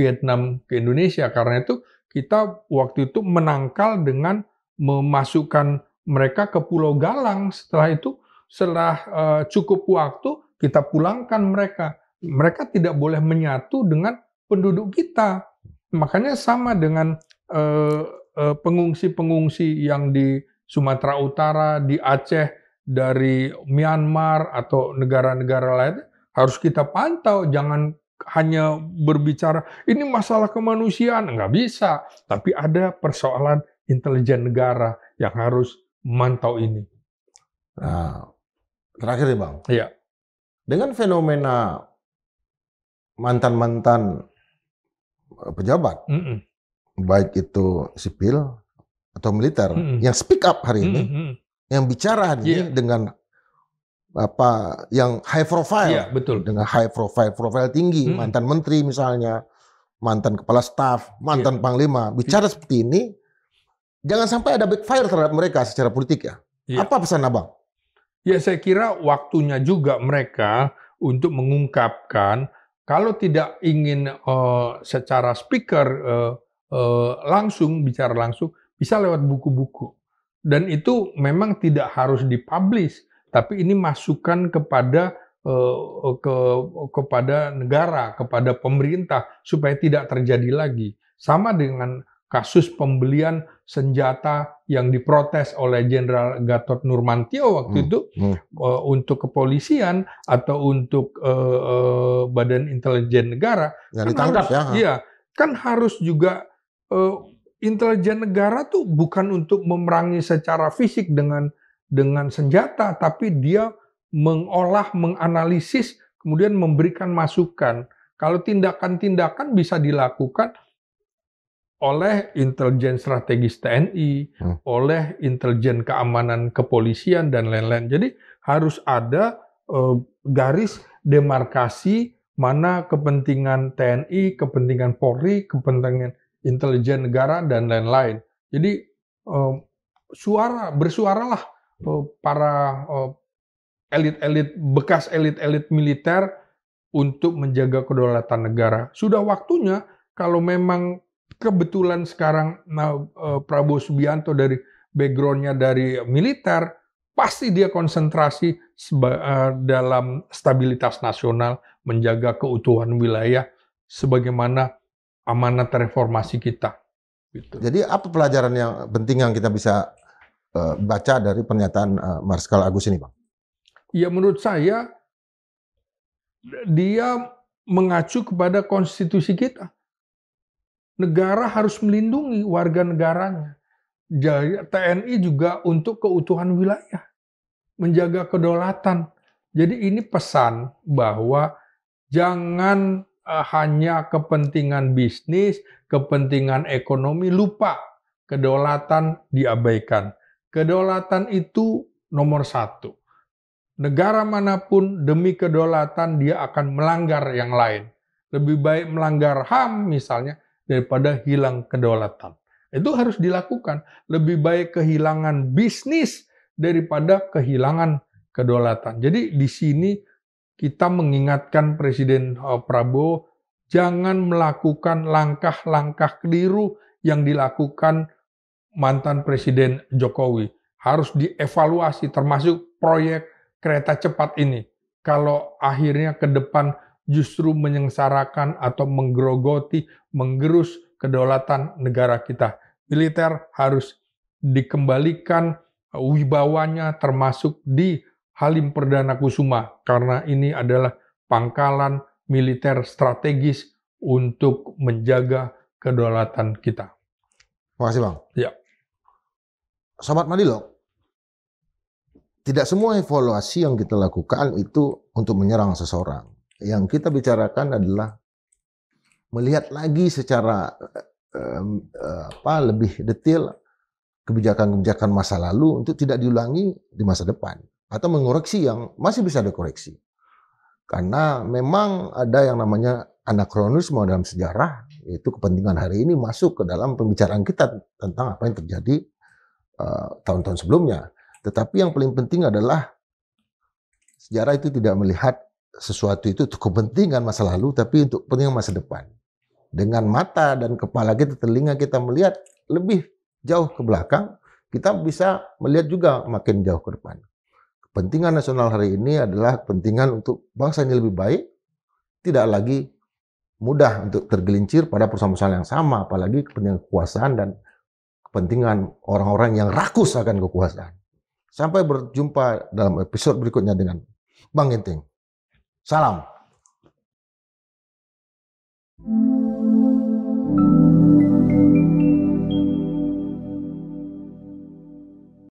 Vietnam ke Indonesia. Karena itu kita waktu itu menangkal dengan memasukkan mereka ke Pulau Galang. Setelah itu, setelah cukup waktu, kita pulangkan mereka. Mereka tidak boleh menyatu dengan penduduk kita. Makanya sama dengan pengungsi-pengungsi yang di Sumatera Utara, di Aceh, dari Myanmar atau negara-negara lain, harus kita pantau. Jangan hanya berbicara, ini masalah kemanusiaan, nggak bisa. Tapi ada persoalan intelijen negara yang harus memantau ini. Nah, terakhir nih Bang. Iya. Dengan fenomena mantan-mantan pejabat, baik itu sipil atau militer, yang speak up hari ini, yang bicara hari ini dengan yang high profile, betul. dengan high profile tinggi, mantan menteri misalnya, mantan kepala staf, mantan panglima, bicara seperti ini, jangan sampai ada backfire terhadap mereka secara politik ya. Apa pesan Abang? Ya, saya kira waktunya juga mereka untuk mengungkapkan, kalau tidak ingin secara speaker langsung, bicara langsung, bisa lewat buku-buku. Dan itu memang tidak harus dipublish, tapi ini masukan kepada kepada negara, kepada pemerintah, supaya tidak terjadi lagi. Sama dengan kasus pembelian senjata yang diprotes oleh Jenderal Gatot Nurmantio waktu itu untuk kepolisian atau untuk Badan Intelijen Negara. Yang ditangkap ya? Iya, kan harus juga intelijen negara tuh bukan untuk memerangi secara fisik dengan senjata, tapi dia mengolah, menganalisis, kemudian memberikan masukan. Kalau tindakan-tindakan bisa dilakukan oleh intelijen strategis TNI, oleh intelijen keamanan kepolisian, dan lain-lain. Jadi harus ada garis demarkasi mana kepentingan TNI, kepentingan Polri, kepentingan intelijen negara, dan lain-lain. Jadi bersuaralah para elit-elit, bekas elit-elit militer untuk menjaga kedaulatan negara. Sudah waktunya, kalau memang kebetulan sekarang Prabowo Subianto dari background-nya dari militer, pasti dia konsentrasi dalam stabilitas nasional, menjaga keutuhan wilayah, sebagaimana amanat reformasi kita. Gitu. Jadi apa pelajaran yang penting yang kita bisa baca dari pernyataan Marskal Agus ini, Bang? Ya, menurut saya dia mengacu kepada konstitusi kita. Negara harus melindungi warga negaranya. Jadi TNI juga untuk keutuhan wilayah, menjaga kedaulatan. Jadi ini pesan bahwa jangan hanya kepentingan bisnis, kepentingan ekonomi, lupa kedaulatan diabaikan. Kedaulatan itu nomor satu. Negara manapun demi kedaulatan dia akan melanggar yang lain. Lebih baik melanggar HAM misalnya daripada hilang kedaulatan. Itu harus dilakukan. Lebih baik kehilangan bisnis daripada kehilangan kedaulatan. Jadi di sini kita mengingatkan Presiden Prabowo jangan melakukan langkah-langkah keliru yang dilakukan mantan Presiden Jokowi. Harus dievaluasi termasuk proyek kereta cepat ini. Kalau akhirnya ke depan justru menyengsarakan atau menggerogoti, menggerus kedaulatan negara kita. Militer harus dikembalikan wibawanya termasuk di Halim Perdana Kusuma karena ini adalah pangkalan militer strategis untuk menjaga kedaulatan kita. Terima kasih, Bang. Ya. Sobat Madilog, tidak semua evaluasi yang kita lakukan itu untuk menyerang seseorang. Yang kita bicarakan adalah melihat lagi secara lebih detail kebijakan-kebijakan masa lalu untuk tidak diulangi di masa depan. Atau mengoreksi yang masih bisa dikoreksi. Karena memang ada yang namanya anakronisme dalam sejarah, yaitu kepentingan hari ini masuk ke dalam pembicaraan kita tentang apa yang terjadi tahun-tahun sebelumnya. Tetapi yang paling penting adalah sejarah itu tidak melihat sesuatu itu untuk kepentingan masa lalu, tapi untuk kepentingan masa depan. Dengan mata dan kepala kita, telinga kita melihat lebih jauh ke belakang, kita bisa melihat juga makin jauh ke depan. Kepentingan nasional hari ini adalah kepentingan untuk bangsa ini lebih baik, tidak lagi mudah untuk tergelincir pada persoalan-persoalan yang sama, apalagi kepentingan kekuasaan dan kepentingan orang-orang yang rakus akan kekuasaan. Sampai berjumpa dalam episode berikutnya dengan Bang Ginting. Salam.